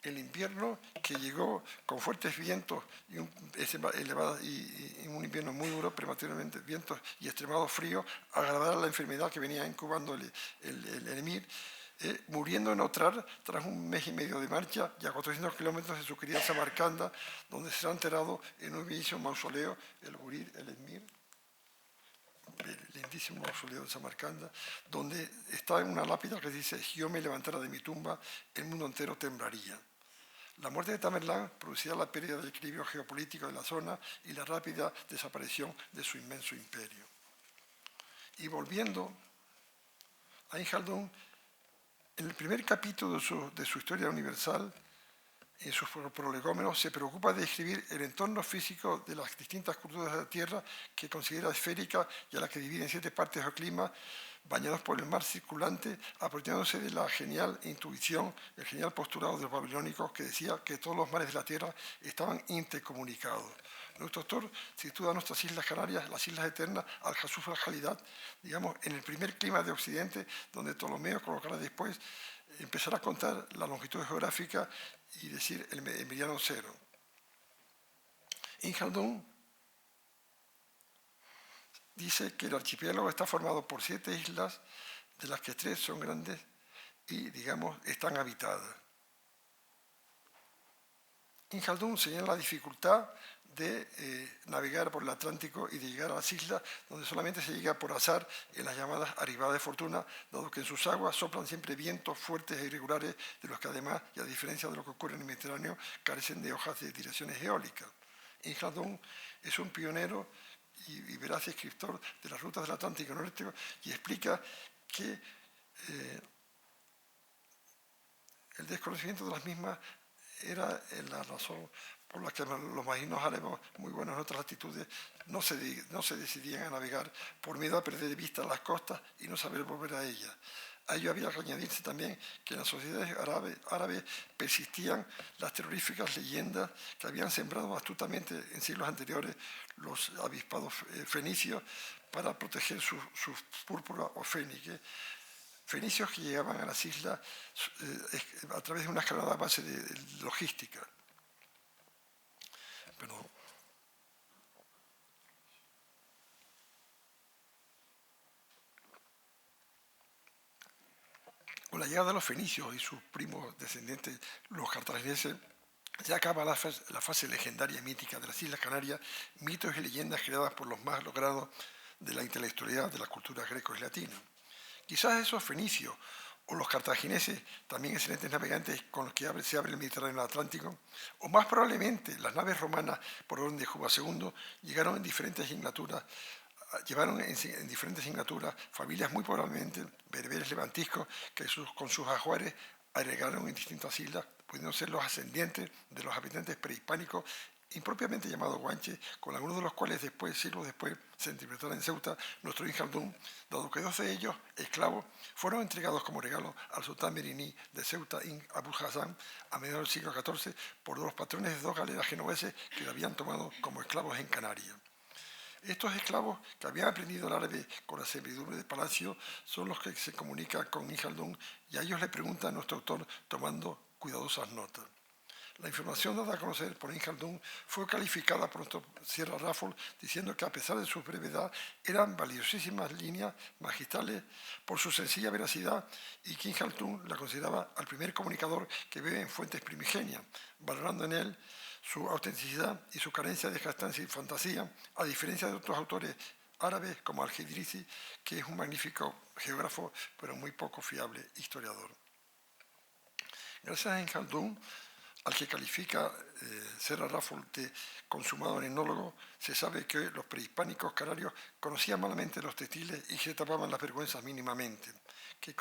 el invierno, que llegó con fuertes vientos y un invierno muy duro, prematuramente vientos y extremado frío, agravará la enfermedad que venía incubando el emir, muriendo en Otrar tras 1 mes y medio de marcha y a 400 kilómetros de su querida Samarcanda, donde será enterrado en un bellísimo mausoleo, el Gurir el Emir, el lindísimo mausoleo de Samarcanda, donde está en una lápida que dice: si yo me levantara de mi tumba, el mundo entero temblaría. La muerte de Tamerlán producirá la pérdida del equilibrio geopolítico de la zona y la rápida desaparición de su inmenso imperio. Y volviendo a Ibn Khaldún, en el primer capítulo de su Historia Universal, en sus prolegómenos, se preocupa de describir el entorno físico de las distintas culturas de la Tierra, que considera esférica y a la que divide en 7 partes o climas, bañados por el mar circulante, apropiándose de la genial intuición, el genial postulado de los babilónicos, que decía que todos los mares de la Tierra estaban intercomunicados. Nuestro autor sitúa nuestras Islas Canarias, las Islas Eternas, Al-Jasuf al-Jalidat, digamos, en el primer clima de Occidente, donde Ptolomeo colocará después, empezará a contar la longitud geográfica y decir el meridiano cero. Ibn Khaldún dice que el archipiélago está formado por 7 islas, de las que 3 son grandes y, digamos, están habitadas. Ibn Khaldún señala la dificultad de navegar por el Atlántico y de llegar a las islas, donde solamente se llega por azar en las llamadas arribadas de fortuna, dado que en sus aguas soplan siempre vientos fuertes e irregulares, de los que además, y a diferencia de lo que ocurre en el Mediterráneo, carecen de hojas de direcciones eólicas. Ibn Khaldún es un pionero y veraz escritor de las rutas del Atlántico Norte y explica que el desconocimiento de las mismas era la razón por las que los marinos árabes, muy buenos en otras latitudes, no se decidían a navegar por miedo a perder de vista las costas y no saber volver a ellas. A ello había que añadirse también que en las sociedades árabes persistían las terroríficas leyendas que habían sembrado astutamente en siglos anteriores los avispados fenicios para proteger sus púrpuras o féniques. Fenicios que llegaban a las islas a través de una escalada base de logística. Perdón. Con la llegada de los fenicios y sus primos descendientes, los cartagineses, ya acaba la fase legendaria y mítica de las Islas Canarias, mitos y leyendas creadas por los más logrados de la intelectualidad de las culturas grecos y latinas. Quizás esos fenicios o los cartagineses, también excelentes navegantes con los que se abre el Mediterráneo Atlántico, o más probablemente las naves romanas por orden de Juba II llevaron en diferentes signaturas familias muy probablemente bereberes levantiscos que con sus ajuares agregaron en distintas islas, pudiendo ser los ascendientes de los habitantes prehispánicos impropiamente llamados guanches, con algunos de los cuales siglos después, se interpretaron en Ceuta nuestro Injaldún, dado que 12 de ellos, esclavos, fueron entregados como regalo al sultán meriní de Ceuta, Abu Hassan, a mediados del siglo XIV, por los patrones de 2 galeras genoveses que lo habían tomado como esclavos en Canarias. Estos esclavos que habían aprendido el árabe con la servidumbre de palacio son los que se comunican con Injaldún y a ellos le pregunta a nuestro autor tomando cuidadosas notas. La información dada a conocer por Injaldún fue calificada por nuestro Sierra Raffles diciendo que a pesar de su brevedad eran valiosísimas líneas magistrales por su sencilla veracidad y que Injaldún la consideraba al primer comunicador que bebe en fuentes primigenias, valorando en él su autenticidad y su carencia de jactancia y fantasía, a diferencia de otros autores árabes como Al-Idrisi, que es un magnífico geógrafo pero muy poco fiable historiador. Gracias a Injaldún, al que califica Sierra Raffles de consumado enólogo, se sabe que los prehispánicos canarios conocían malamente los textiles y se tapaban las vergüenzas mínimamente, que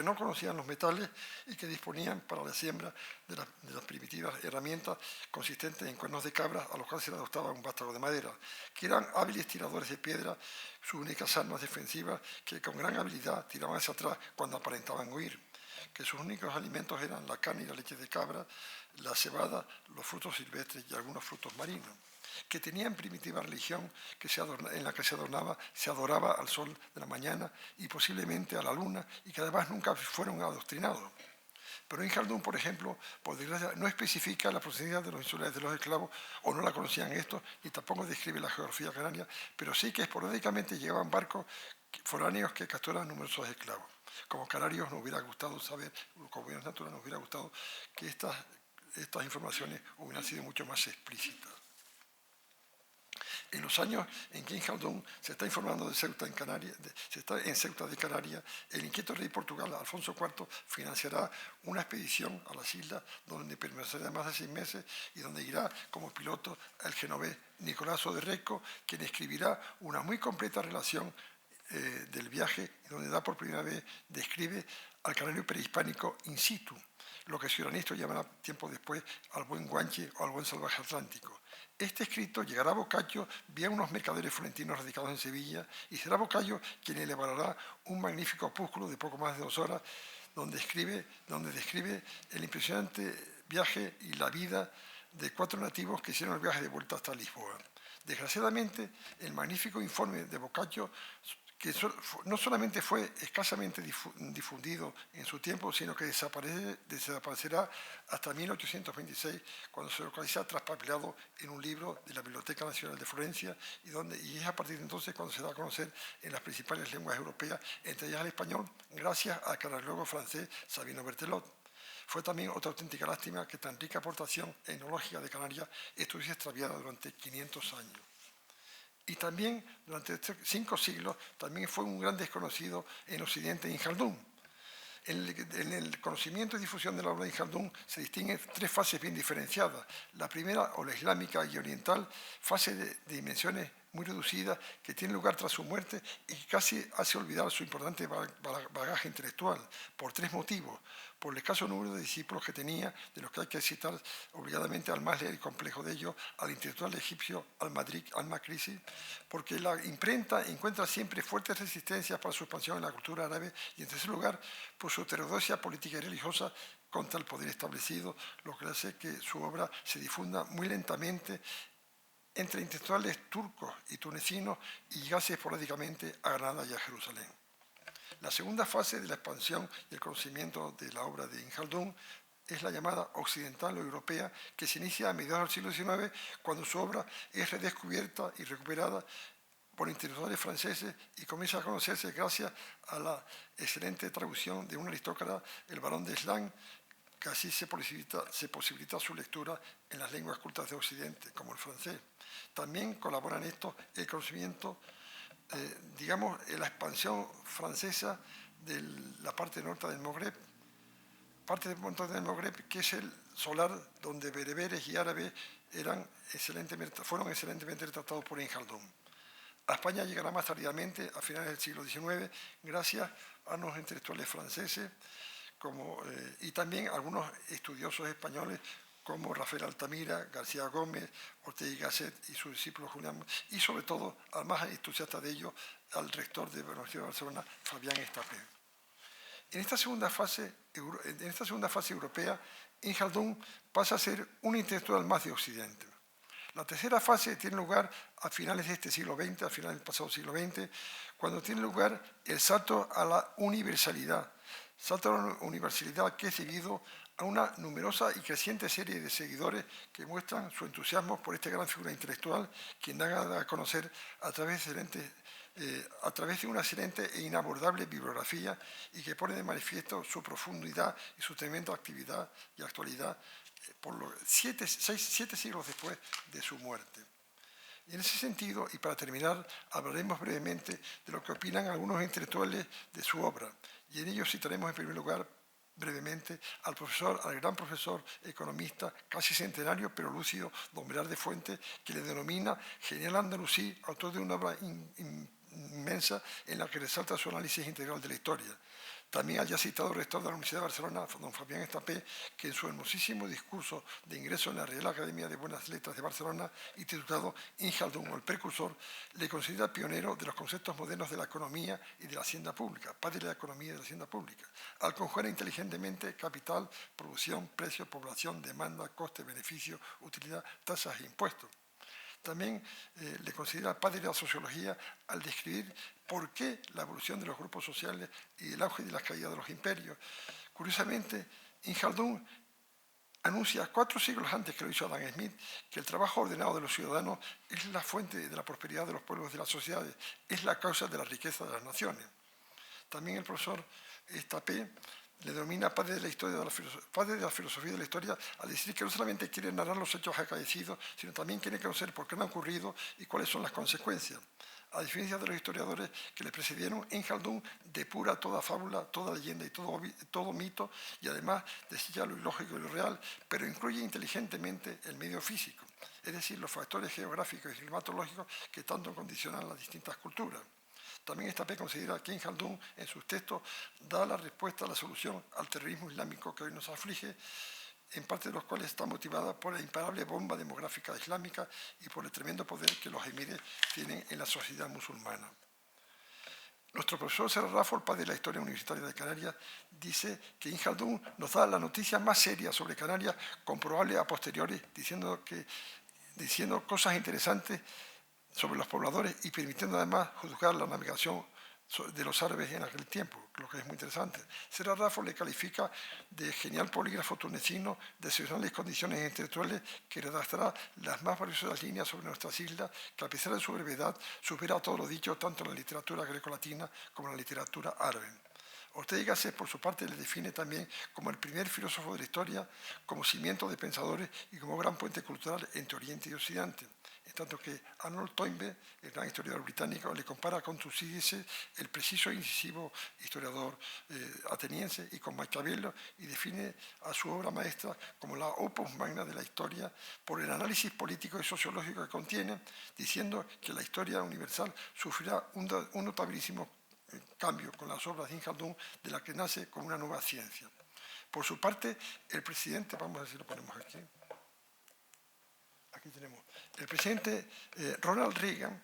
no conocían los metales y que disponían para la siembra de las primitivas herramientas consistentes en cuernos de cabra a los cuales se le adoptaba un vástago de madera, que eran hábiles tiradores de piedra, sus únicas armas defensivas que con gran habilidad tiraban hacia atrás cuando aparentaban huir, que sus únicos alimentos eran la carne y la leche de cabra, la cebada, los frutos silvestres y algunos frutos marinos, que tenían primitiva religión en la que se adoraba al sol de la mañana y posiblemente a la luna y que además nunca fueron adoctrinados. Pero Injaldún, por ejemplo, por desgracia, no especifica la procedencia de los insulares de los esclavos, o no la conocían estos, ni tampoco describe la geografía canaria, pero sí que esporádicamente llegaban barcos foráneos que capturaban numerosos esclavos. Como canarios nos hubiera gustado saber, como bienes naturales nos hubiera gustado que estas informaciones hubieran sido mucho más explícitas. En los años en que Injaldún se está informando de Ceuta en Canarias, en Ceuta de Canarias, el inquieto rey de Portugal, Alfonso IV, financiará una expedición a las islas donde permanecerá más de 6 meses y donde irá como piloto el genovés Nicolás de Recco, quien escribirá una muy completa relación del viaje, donde por primera vez describe al canario prehispánico in situ, lo que Ciuranistro llamará tiempo después al buen guanche o al buen salvaje atlántico. Este escrito llegará a Boccaccio vía unos mercaderes florentinos radicados en Sevilla y será Boccaccio quien elaborará un magnífico opúsculo de poco más de 2 horas donde describe el impresionante viaje y la vida de 4 nativos que hicieron el viaje de vuelta hasta Lisboa. Desgraciadamente, el magnífico informe de Boccaccio que no solamente fue escasamente difundido en su tiempo, sino que desaparecerá hasta 1826, cuando se localiza traspapelado en un libro de la Biblioteca Nacional de Florencia, y es a partir de entonces cuando se da a conocer en las principales lenguas europeas, entre ellas el español, gracias al canariólogo francés Sabino Berthelot. Fue también otra auténtica lástima que tan rica aportación etnológica de Canarias estuviese extraviada durante 500 años. Y también, durante 5 siglos, también fue un gran desconocido en Occidente Injaldún. En el conocimiento y difusión de la obra de Injaldún se distinguen 3 fases bien diferenciadas. La primera, o la islámica y oriental, fase de dimensiones muy reducidas que tiene lugar tras su muerte y que casi hace olvidar su importante bagaje intelectual, por 3 motivos. por el escaso número de discípulos que tenía, de los que hay que citar obligadamente al más leer y complejo de ellos, al intelectual egipcio al-Makrisi, porque la imprenta encuentra siempre fuertes resistencias para su expansión en la cultura árabe y, en tercer lugar, por su heterodoxia política y religiosa contra el poder establecido, lo que hace que su obra se difunda muy lentamente entre intelectuales turcos y tunecinos y llegase esporádicamente a Granada y a Jerusalén. La segunda fase de la expansión y el conocimiento de la obra de Ibn Khaldún es la llamada occidental o europea, que se inicia a mediados del siglo XIX, cuando su obra es redescubierta y recuperada por intelectuales franceses y comienza a conocerse gracias a la excelente traducción de un aristócrata, el barón de Slang, que así se posibilita su lectura en las lenguas cultas de Occidente, como el francés. También colabora en esto el conocimiento, en la expansión francesa de la parte norte del Magreb, que es el solar donde bereberes y árabes fueron excelentemente tratados por Ibn Khaldún. A España llegará más tardíamente, a finales del siglo XIX, gracias a unos intelectuales franceses y también algunos estudiosos españoles como Rafael Altamira, García Gómez, Ortega y Gasset y su discípulo Julián, y sobre todo, al más entusiasta de ellos, al rector de la Universidad de Barcelona, Fabián Estapé. En esta segunda fase europea, Ibn Khaldún pasa a ser un intelectual más de Occidente. La tercera fase tiene lugar a finales de este siglo XX, a finales del pasado siglo XX, cuando tiene lugar el salto a la universalidad. Salto a la universalidad que es debido a una numerosa y creciente serie de seguidores que muestran su entusiasmo por esta gran figura intelectual, quien da a conocer a través de una excelente e inabordable bibliografía y que pone de manifiesto su profundidad y su tremenda actividad y actualidad por los 7 siglos después de su muerte. Y en ese sentido, y para terminar, hablaremos brevemente de lo que opinan algunos intelectuales de su obra, y en ello citaremos en primer lugar brevemente al gran profesor economista, casi centenario pero lúcido, don Bernardo de Fuentes, que le denomina Genial Andalusí, autor de una obra inmensa en la que resalta su análisis integral de la historia. También al ya citado rector de la Universidad de Barcelona, don Fabián Estapé, que en su hermosísimo discurso de ingreso en la Real Academia de Buenas Letras de Barcelona y titulado Ibn Khaldún o el precursor, le considera pionero de los conceptos modernos de la economía y de la hacienda pública, padre de la economía y de la hacienda pública, al conjugar inteligentemente capital, producción, precio, población, demanda, coste, beneficio, utilidad, tasas e impuestos. También le considera padre de la sociología al describir por qué la evolución de los grupos sociales y el auge de las caídas de los imperios. Curiosamente, Ibn Khaldún anuncia 4 siglos antes que lo hizo Adam Smith que el trabajo ordenado de los ciudadanos es la fuente de la prosperidad de los pueblos y de las sociedades, es la causa de la riqueza de las naciones. También el profesor Estapé le denomina padre de la filosofía de la historia al decir que no solamente quiere narrar los hechos acaecidos, sino también quiere conocer por qué no han ocurrido y cuáles son las consecuencias. A diferencia de los historiadores que le precedieron, Ibn Khaldún depura toda fábula, toda leyenda y todo mito, y además desella lo ilógico y lo real, pero incluye inteligentemente el medio físico, es decir, los factores geográficos y climatológicos que tanto condicionan las distintas culturas. También Estapé considera que Ibn Khaldún, en sus textos, da la respuesta a la solución al terrorismo islámico que hoy nos aflige, en parte de los cuales está motivada por la imparable bomba demográfica islámica y por el tremendo poder que los emires tienen en la sociedad musulmana. Nuestro profesor Serra Raffo, padre de la historia universitaria de Canarias, dice que Ibn Khaldún nos da la noticia más seria sobre Canarias, comprobable a posteriori, diciendo cosas interesantes sobre los pobladores y permitiendo además juzgar la navegación de los árabes en aquel tiempo, lo que es muy interesante. Serra Raffo le califica de genial polígrafo tunecino de excepcionales condiciones intelectuales que redactará las más valiosas líneas sobre nuestras islas, que a pesar de su brevedad supera todo lo dicho tanto en la literatura grecolatina como en la literatura árabe. Ortega y Gasset, por su parte, le define también como el primer filósofo de la historia, como cimiento de pensadores y como gran puente cultural entre Oriente y Occidente. En tanto que Arnold Toynbee, el gran historiador británico, le compara con Tucídides, el preciso e incisivo historiador ateniense, y con Maquiavelo, y define a su obra maestra como la opus magna de la historia por el análisis político y sociológico que contiene, diciendo que la historia universal sufrirá un notabilísimo cambio con las obras de Ibn Khaldún, de la que nace como una nueva ciencia. Por su parte, el presidente, vamos a ver si lo ponemos aquí. Aquí tenemos. El presidente Ronald Reagan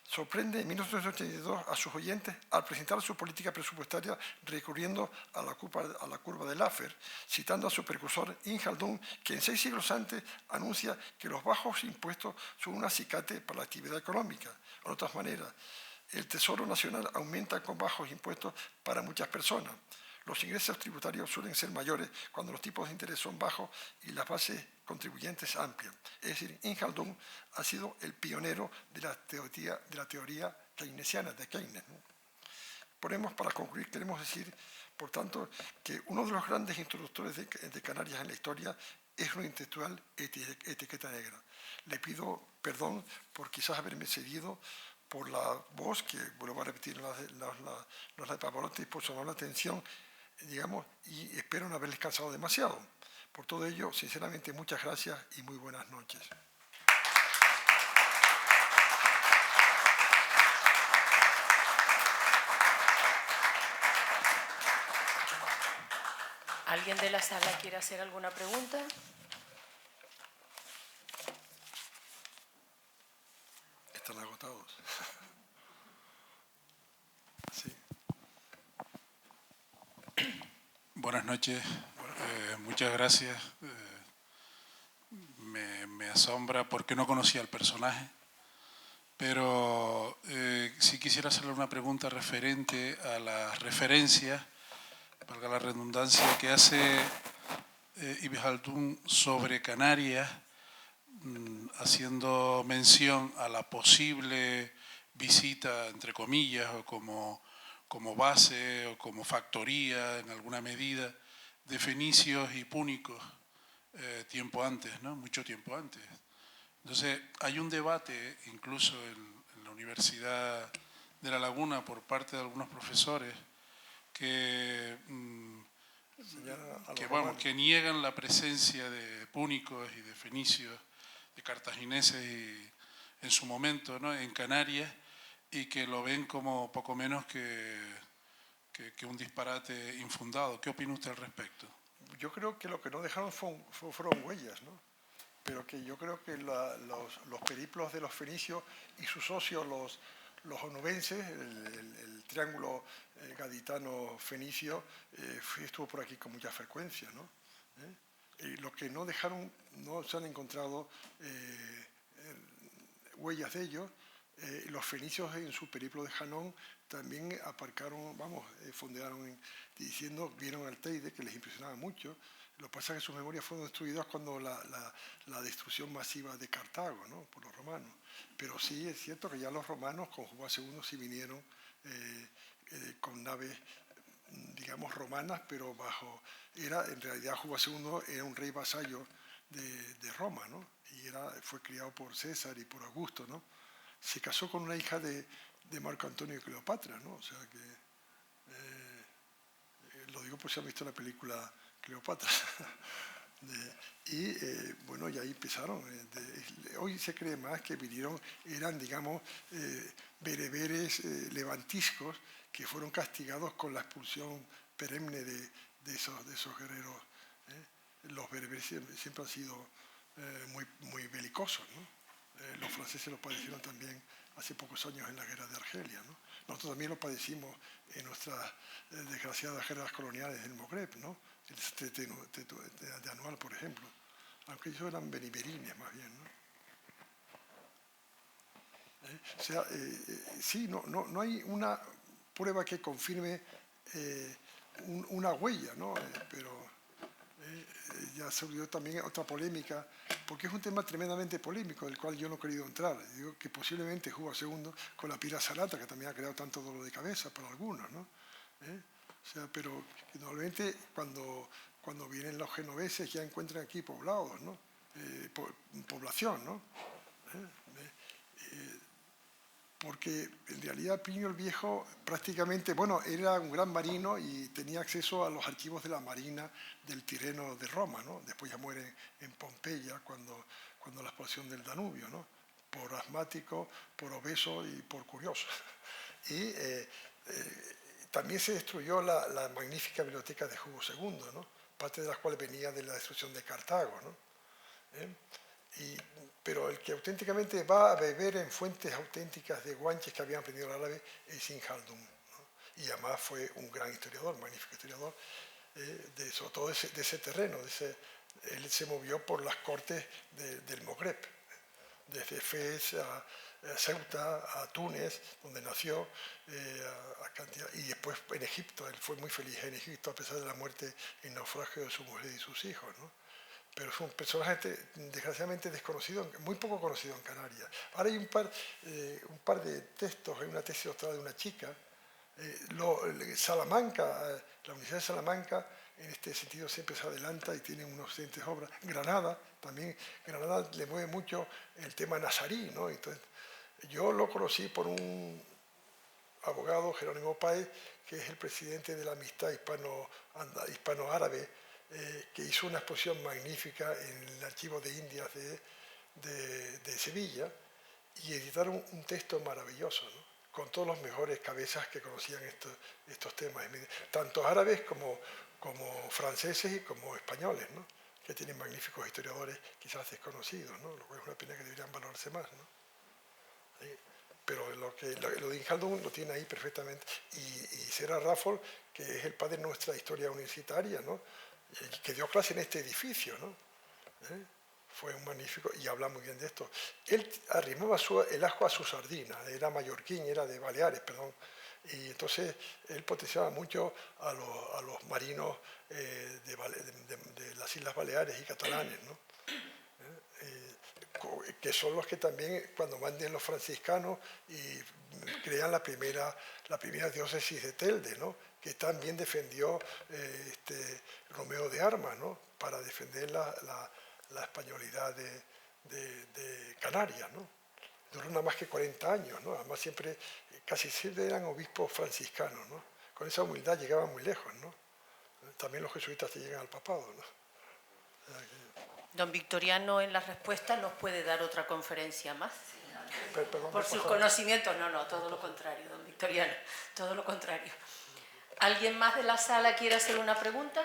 sorprende en 1982 a sus oyentes al presentar su política presupuestaria recurriendo a la curva de Laffer, citando a su precursor Ingalldung, que en 6 siglos antes anuncia que los bajos impuestos son un acicate para la actividad económica. De otras maneras, el Tesoro Nacional aumenta con bajos impuestos para muchas personas. Los ingresos tributarios suelen ser mayores cuando los tipos de interés son bajos y las bases contribuyentes amplias. Es decir, Ingalldung ha sido el pionero de la teoría keynesiana, de Keynes, ¿no? Para concluir, queremos decir, por tanto, que uno de los grandes introductores de Canarias en la historia es una intelectual etiqueta negra. Le pido perdón por quizás haberme cedido por la voz, que vuelvo a repetir, los de Pavarotti, por su amable atención, digamos, y espero no haberles cansado demasiado. Por todo ello, sinceramente, muchas gracias y muy buenas noches. ¿Alguien de la sala quiere hacer alguna pregunta? Están agotados. Sí. Buenas noches, muchas gracias. Me asombra porque no conocía al personaje, pero sí quisiera hacerle una pregunta referente a las referencias, valga la redundancia, que hace Ingalldung sobre Canarias, haciendo mención a la posible visita, entre comillas, o como base o como factoría en alguna medida de fenicios y púnicos tiempo antes, ¿no? Mucho tiempo antes. Entonces hay un debate incluso en la Universidad de La Laguna por parte de algunos profesores que que niegan la presencia de púnicos y de fenicios, de cartagineses en su momento, ¿no? En Canarias, y que lo ven como poco menos que un disparate infundado. ¿Qué opina usted al respecto? Yo creo que lo que no dejaron fueron huellas, ¿no? Pero que yo creo que los periplos de los fenicios y sus socios, los onubenses, el triángulo gaditano-fenicio, estuvo por aquí con mucha frecuencia, ¿no? Y lo que no dejaron, no se han encontrado huellas de ellos. Los fenicios en su periplo de Janón también aparcaron, fondearon vieron al Teide, que les impresionaba mucho. Lo que pasa es que sus memorias fueron destruidas cuando la destrucción masiva de Cartago, ¿no? Por los romanos. Pero sí es cierto que ya los romanos con Jubá II sí vinieron con naves, digamos, romanas, pero en realidad Jubá II era un rey vasallo de Roma, ¿no? Y fue criado por César y por Augusto, ¿no? Se casó con una hija de Marco Antonio y Cleopatra, ¿no? O sea que, lo digo por si han visto la película Cleopatra. Y ahí empezaron. Hoy se cree más que eran, digamos, bereberes levantiscos que fueron castigados con la expulsión perenne de esos guerreros. Los bereberes siempre han sido muy belicosos, ¿no? Los franceses lo padecieron también hace pocos años en la guerra de Argelia, ¿no? Nosotros también lo padecimos en nuestras desgraciadas guerras coloniales del Magreb, ¿no? El desastre de Anual, por ejemplo, aunque ellos eran benimerines más bien, ¿no? O sea, sí, no hay una prueba que confirme una huella, ¿no? Pero ya se olvidó también otra polémica, porque es un tema tremendamente polémico, del cual yo no he querido entrar. Digo que posiblemente Jubá II con la pira salata, que también ha creado tanto dolor de cabeza para algunos, ¿no? O sea, pero normalmente cuando vienen los genoveses ya encuentran aquí poblados, ¿no? Población, ¿no? Porque en realidad Plinio el Viejo prácticamente, era un gran marino y tenía acceso a los archivos de la marina del Tirreno de Roma, ¿no? Después ya muere en Pompeya cuando la explosión del Danubio, ¿no? Por asmático, por obeso y por curioso. Y también se destruyó la magnífica biblioteca de Jubó II, ¿no? parte de las cuales venía de la destrucción de Cartago, ¿no? Pero el que auténticamente va a beber en fuentes auténticas de guanches que habían aprendido el árabe es Ibn Khaldun, ¿no? Y además fue un gran historiador, magnífico historiador, sobre todo de ese terreno. Él se movió por las cortes del Magreb, desde Fez a Ceuta, a Túnez, donde nació, y después en Egipto. Él fue muy feliz en Egipto a pesar de la muerte en naufragio de su mujer y sus hijos, ¿no? Pero es un personaje desgraciadamente desconocido, muy poco conocido en Canarias. Ahora hay un par de textos, hay una tesis doctoral de una chica. Salamanca, la Universidad de Salamanca, en este sentido siempre se adelanta y tiene unas excelentes obras. Granada, también, Granada le mueve mucho el tema nazarí, ¿no? Entonces, yo lo conocí por un abogado, Jerónimo Páez, que es el presidente de la Amistad Hispano-Árabe, que hizo una exposición magnífica en el Archivo de Indias de Sevilla, y editaron un texto maravilloso, ¿no? Con todos los mejores cabezas que conocían estos temas, tanto árabes como franceses y como españoles, ¿no? Que tienen magníficos historiadores quizás desconocidos, ¿no? Lo cual es una pena que deberían valorarse más, ¿no? Pero lo de Ibn Khaldun lo tiene ahí perfectamente. Y Serra Raffol, que es el padre de nuestra historia universitaria, ¿no? Que dio clase en este edificio, ¿no? Fue un magnífico, y habla muy bien de esto. Él arrimaba el ajo a su sardina, era mallorquín, era de Baleares, perdón, y entonces él potenciaba mucho a los marinos de las Islas Baleares y catalanes, ¿no? Que son los que también, cuando manden los franciscanos y crean la primera diócesis de Telde, ¿no? Que también defendió Romeo de Armas, ¿no? Para defender la españolidad de Canarias, ¿no? Duró nada más que 40 años, ¿no? Además casi siempre eran obispos franciscanos, ¿no? Con esa humildad llegaban muy lejos, ¿no? También los jesuitas te llegan al papado, ¿no? Don Victoriano, en la respuesta nos puede dar otra conferencia más. Perdón, por sus conocimientos, no, todo lo contrario, don Victoriano, todo lo contrario. ¿Alguien más de la sala quiere hacer una pregunta?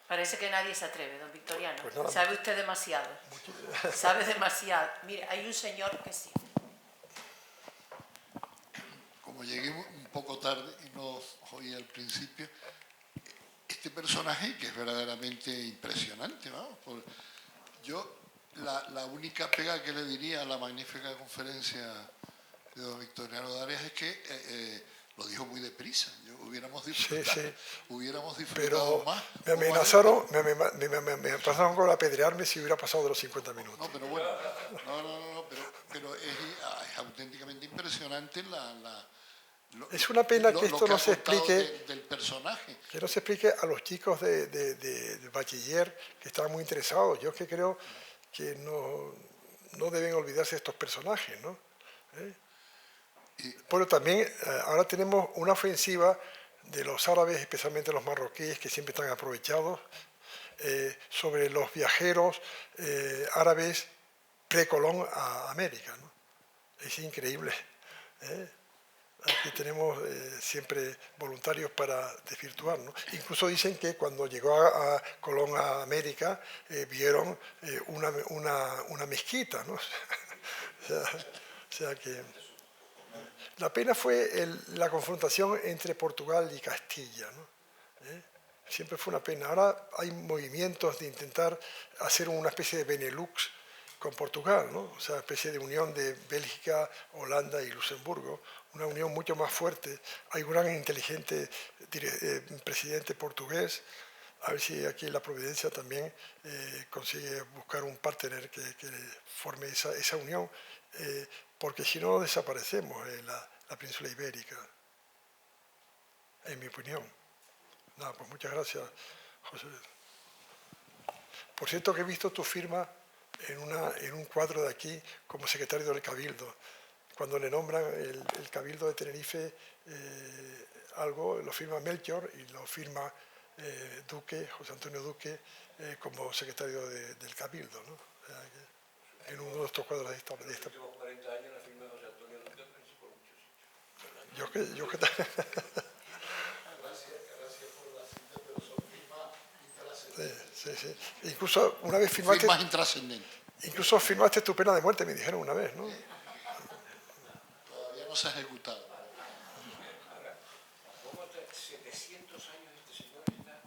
Parece que nadie se atreve, don Victoriano. Pues sabe usted demasiado. Sabe demasiado. Mire, hay un señor que sí. Como llegué un poco tarde y no oí al principio, este personaje que es verdaderamente impresionante, ¿no? Yo la única pega que le diría a la magnífica conferencia de don Victoriano Darias es que lo dijo muy deprisa. Hubiéramos disfrutado más. Me amenazaron, me pasaron con apedrearme si hubiera pasado de los 50 minutos. No, pero bueno, pero es auténticamente impresionante es una pena que esto no se explique del personaje. Que no se explique a los chicos de bachiller que están muy interesados. Yo es que creo que no deben olvidarse de estos personajes, ¿no? Pero también ahora tenemos una ofensiva de los árabes, especialmente los marroquíes, que siempre están aprovechados, sobre los viajeros árabes pre-Colón a América, ¿no? Es increíble. Aquí tenemos siempre voluntarios para desvirtuar, ¿no? Incluso dicen que cuando llegó a Colón a América vieron una mezquita, ¿no? o sea que la pena fue la confrontación entre Portugal y Castilla, ¿no? Siempre fue una pena. Ahora hay movimientos de intentar hacer una especie de Benelux con Portugal, ¿no? O sea, una especie de unión de Bélgica, Holanda y Luxemburgo, una unión mucho más fuerte. Hay un gran inteligente presidente portugués. A ver si aquí la Providencia también consigue buscar un partner que forme esa unión, porque si no desaparecemos en la península ibérica, en mi opinión. Nada, pues muchas gracias, José. Por cierto que he visto tu firma en un cuadro de aquí como secretario del Cabildo. Cuando le nombran el Cabildo de Tenerife, algo lo firma Melchior y lo firma Duque, José Antonio Duque, como secretario del Cabildo, ¿no? En uno de nuestros cuadros de esta. Los últimos 40 años la firma de José Antonio Duque aparece por muchos sitios. Sí, sí. Incluso una vez Fue firmaste... más intrascendente. Incluso firmaste tu pena de muerte, me dijeron una vez, ¿no? Todavía no se ha ejecutado. ¿Cómo 700 años este señor está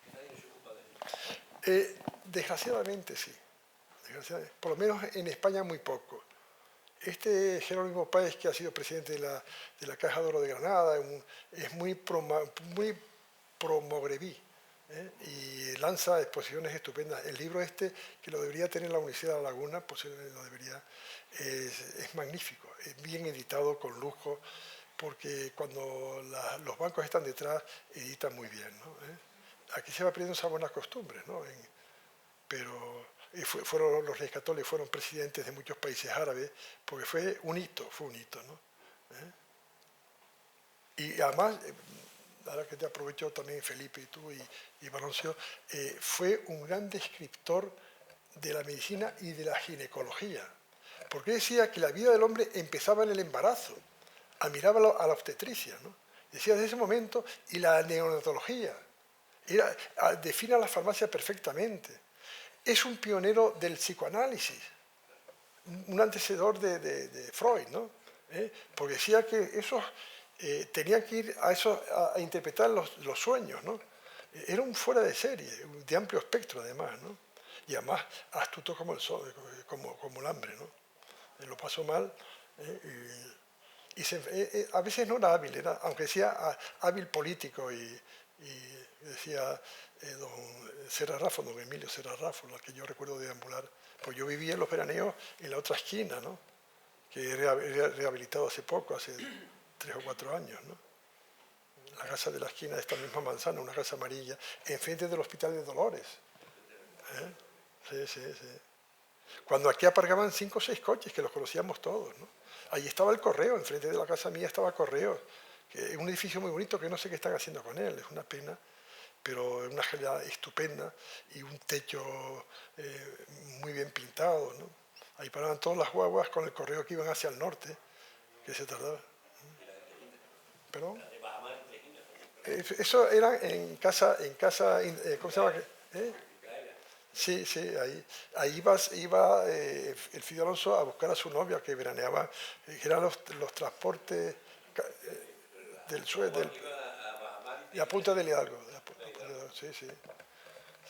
que nadie se ocupa de él? Desgraciadamente sí. Desgraciadamente. Por lo menos en España muy poco. Este Jerónimo Páez, que ha sido presidente de la Caja de Oro de Granada, es muy pro-mogrebí, ¿eh? Y lanza exposiciones estupendas. El libro este, que lo debería tener la Universidad de La Laguna, pues lo debería, es magnífico, es bien editado, con lujo, porque cuando los bancos están detrás, editan muy bien, ¿no? Aquí se va perdiendo esas buenas costumbres, ¿no? Pero fueron los Reyes Católicos, fueron presidentes de muchos países árabes, porque fue un hito, ¿no? Y además, ahora que te aprovecho también Felipe y tú y Baroncio, fue un gran descriptor de la medicina y de la ginecología, porque decía que la vida del hombre empezaba en el embarazo, admiraba a la obstetricia, ¿no? Decía desde ese momento, y la neonatología, define a la farmacia perfectamente. Es un pionero del psicoanálisis, un antecedor de Freud, ¿no? Porque decía que esos tenían que ir a interpretar los sueños, ¿no? Era un fuera de serie, de amplio espectro además, ¿no? Y además astuto como el sol, como el hambre, ¿no? Lo pasó mal, a veces no era hábil, aunque decía hábil político y decía don Serrarrafo, don Emilio Serrarrafo, la que yo recuerdo deambular, pues yo vivía en los veraneos en la otra esquina, ¿no? Que he rehabilitado hace poco, hace 3 o 4 años, ¿no? La casa de la esquina de esta misma manzana, una casa amarilla, enfrente del Hospital de Dolores. Sí, sí, sí. Cuando aquí aparcaban 5 o 6 coches, que los conocíamos todos, ¿no? Allí estaba el correo, enfrente de la casa mía estaba correo, que es un edificio muy bonito que no sé qué están haciendo con él, es una pena, pero es una calidad estupenda y un techo muy bien pintado, ¿no? Ahí paraban todas las guaguas con el correo que iban hacia el norte, que se tardaba. ¿Perdón? Eso era en casa, ¿cómo se llama? Sí, sí, ahí iba el Fidel Alonso a buscar a su novia que veraneaba, que eran los transportes del Suez, de la Punta del Hidalgo, sí, sí,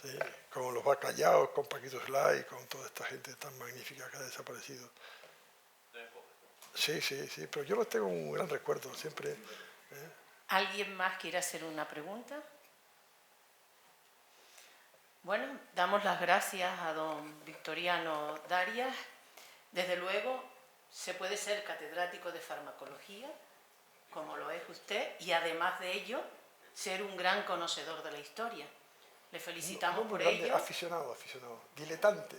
sí, con los Bacallaos, con Paquito Slay, con toda esta gente tan magnífica que ha desaparecido. Sí, sí, sí, pero yo los tengo un gran recuerdo, siempre. ¿Alguien más quiere hacer una pregunta? Bueno, damos las gracias a don Victoriano Darias. Desde luego, se puede ser catedrático de farmacología, como lo es usted, y además de ello, ser un gran conocedor de la historia. Le felicitamos por ello. Aficionado, diletante.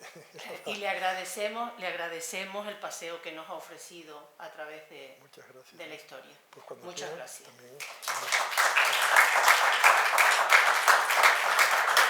Y le agradecemos el paseo que nos ha ofrecido a través de la historia. Pues muchas gracias. También.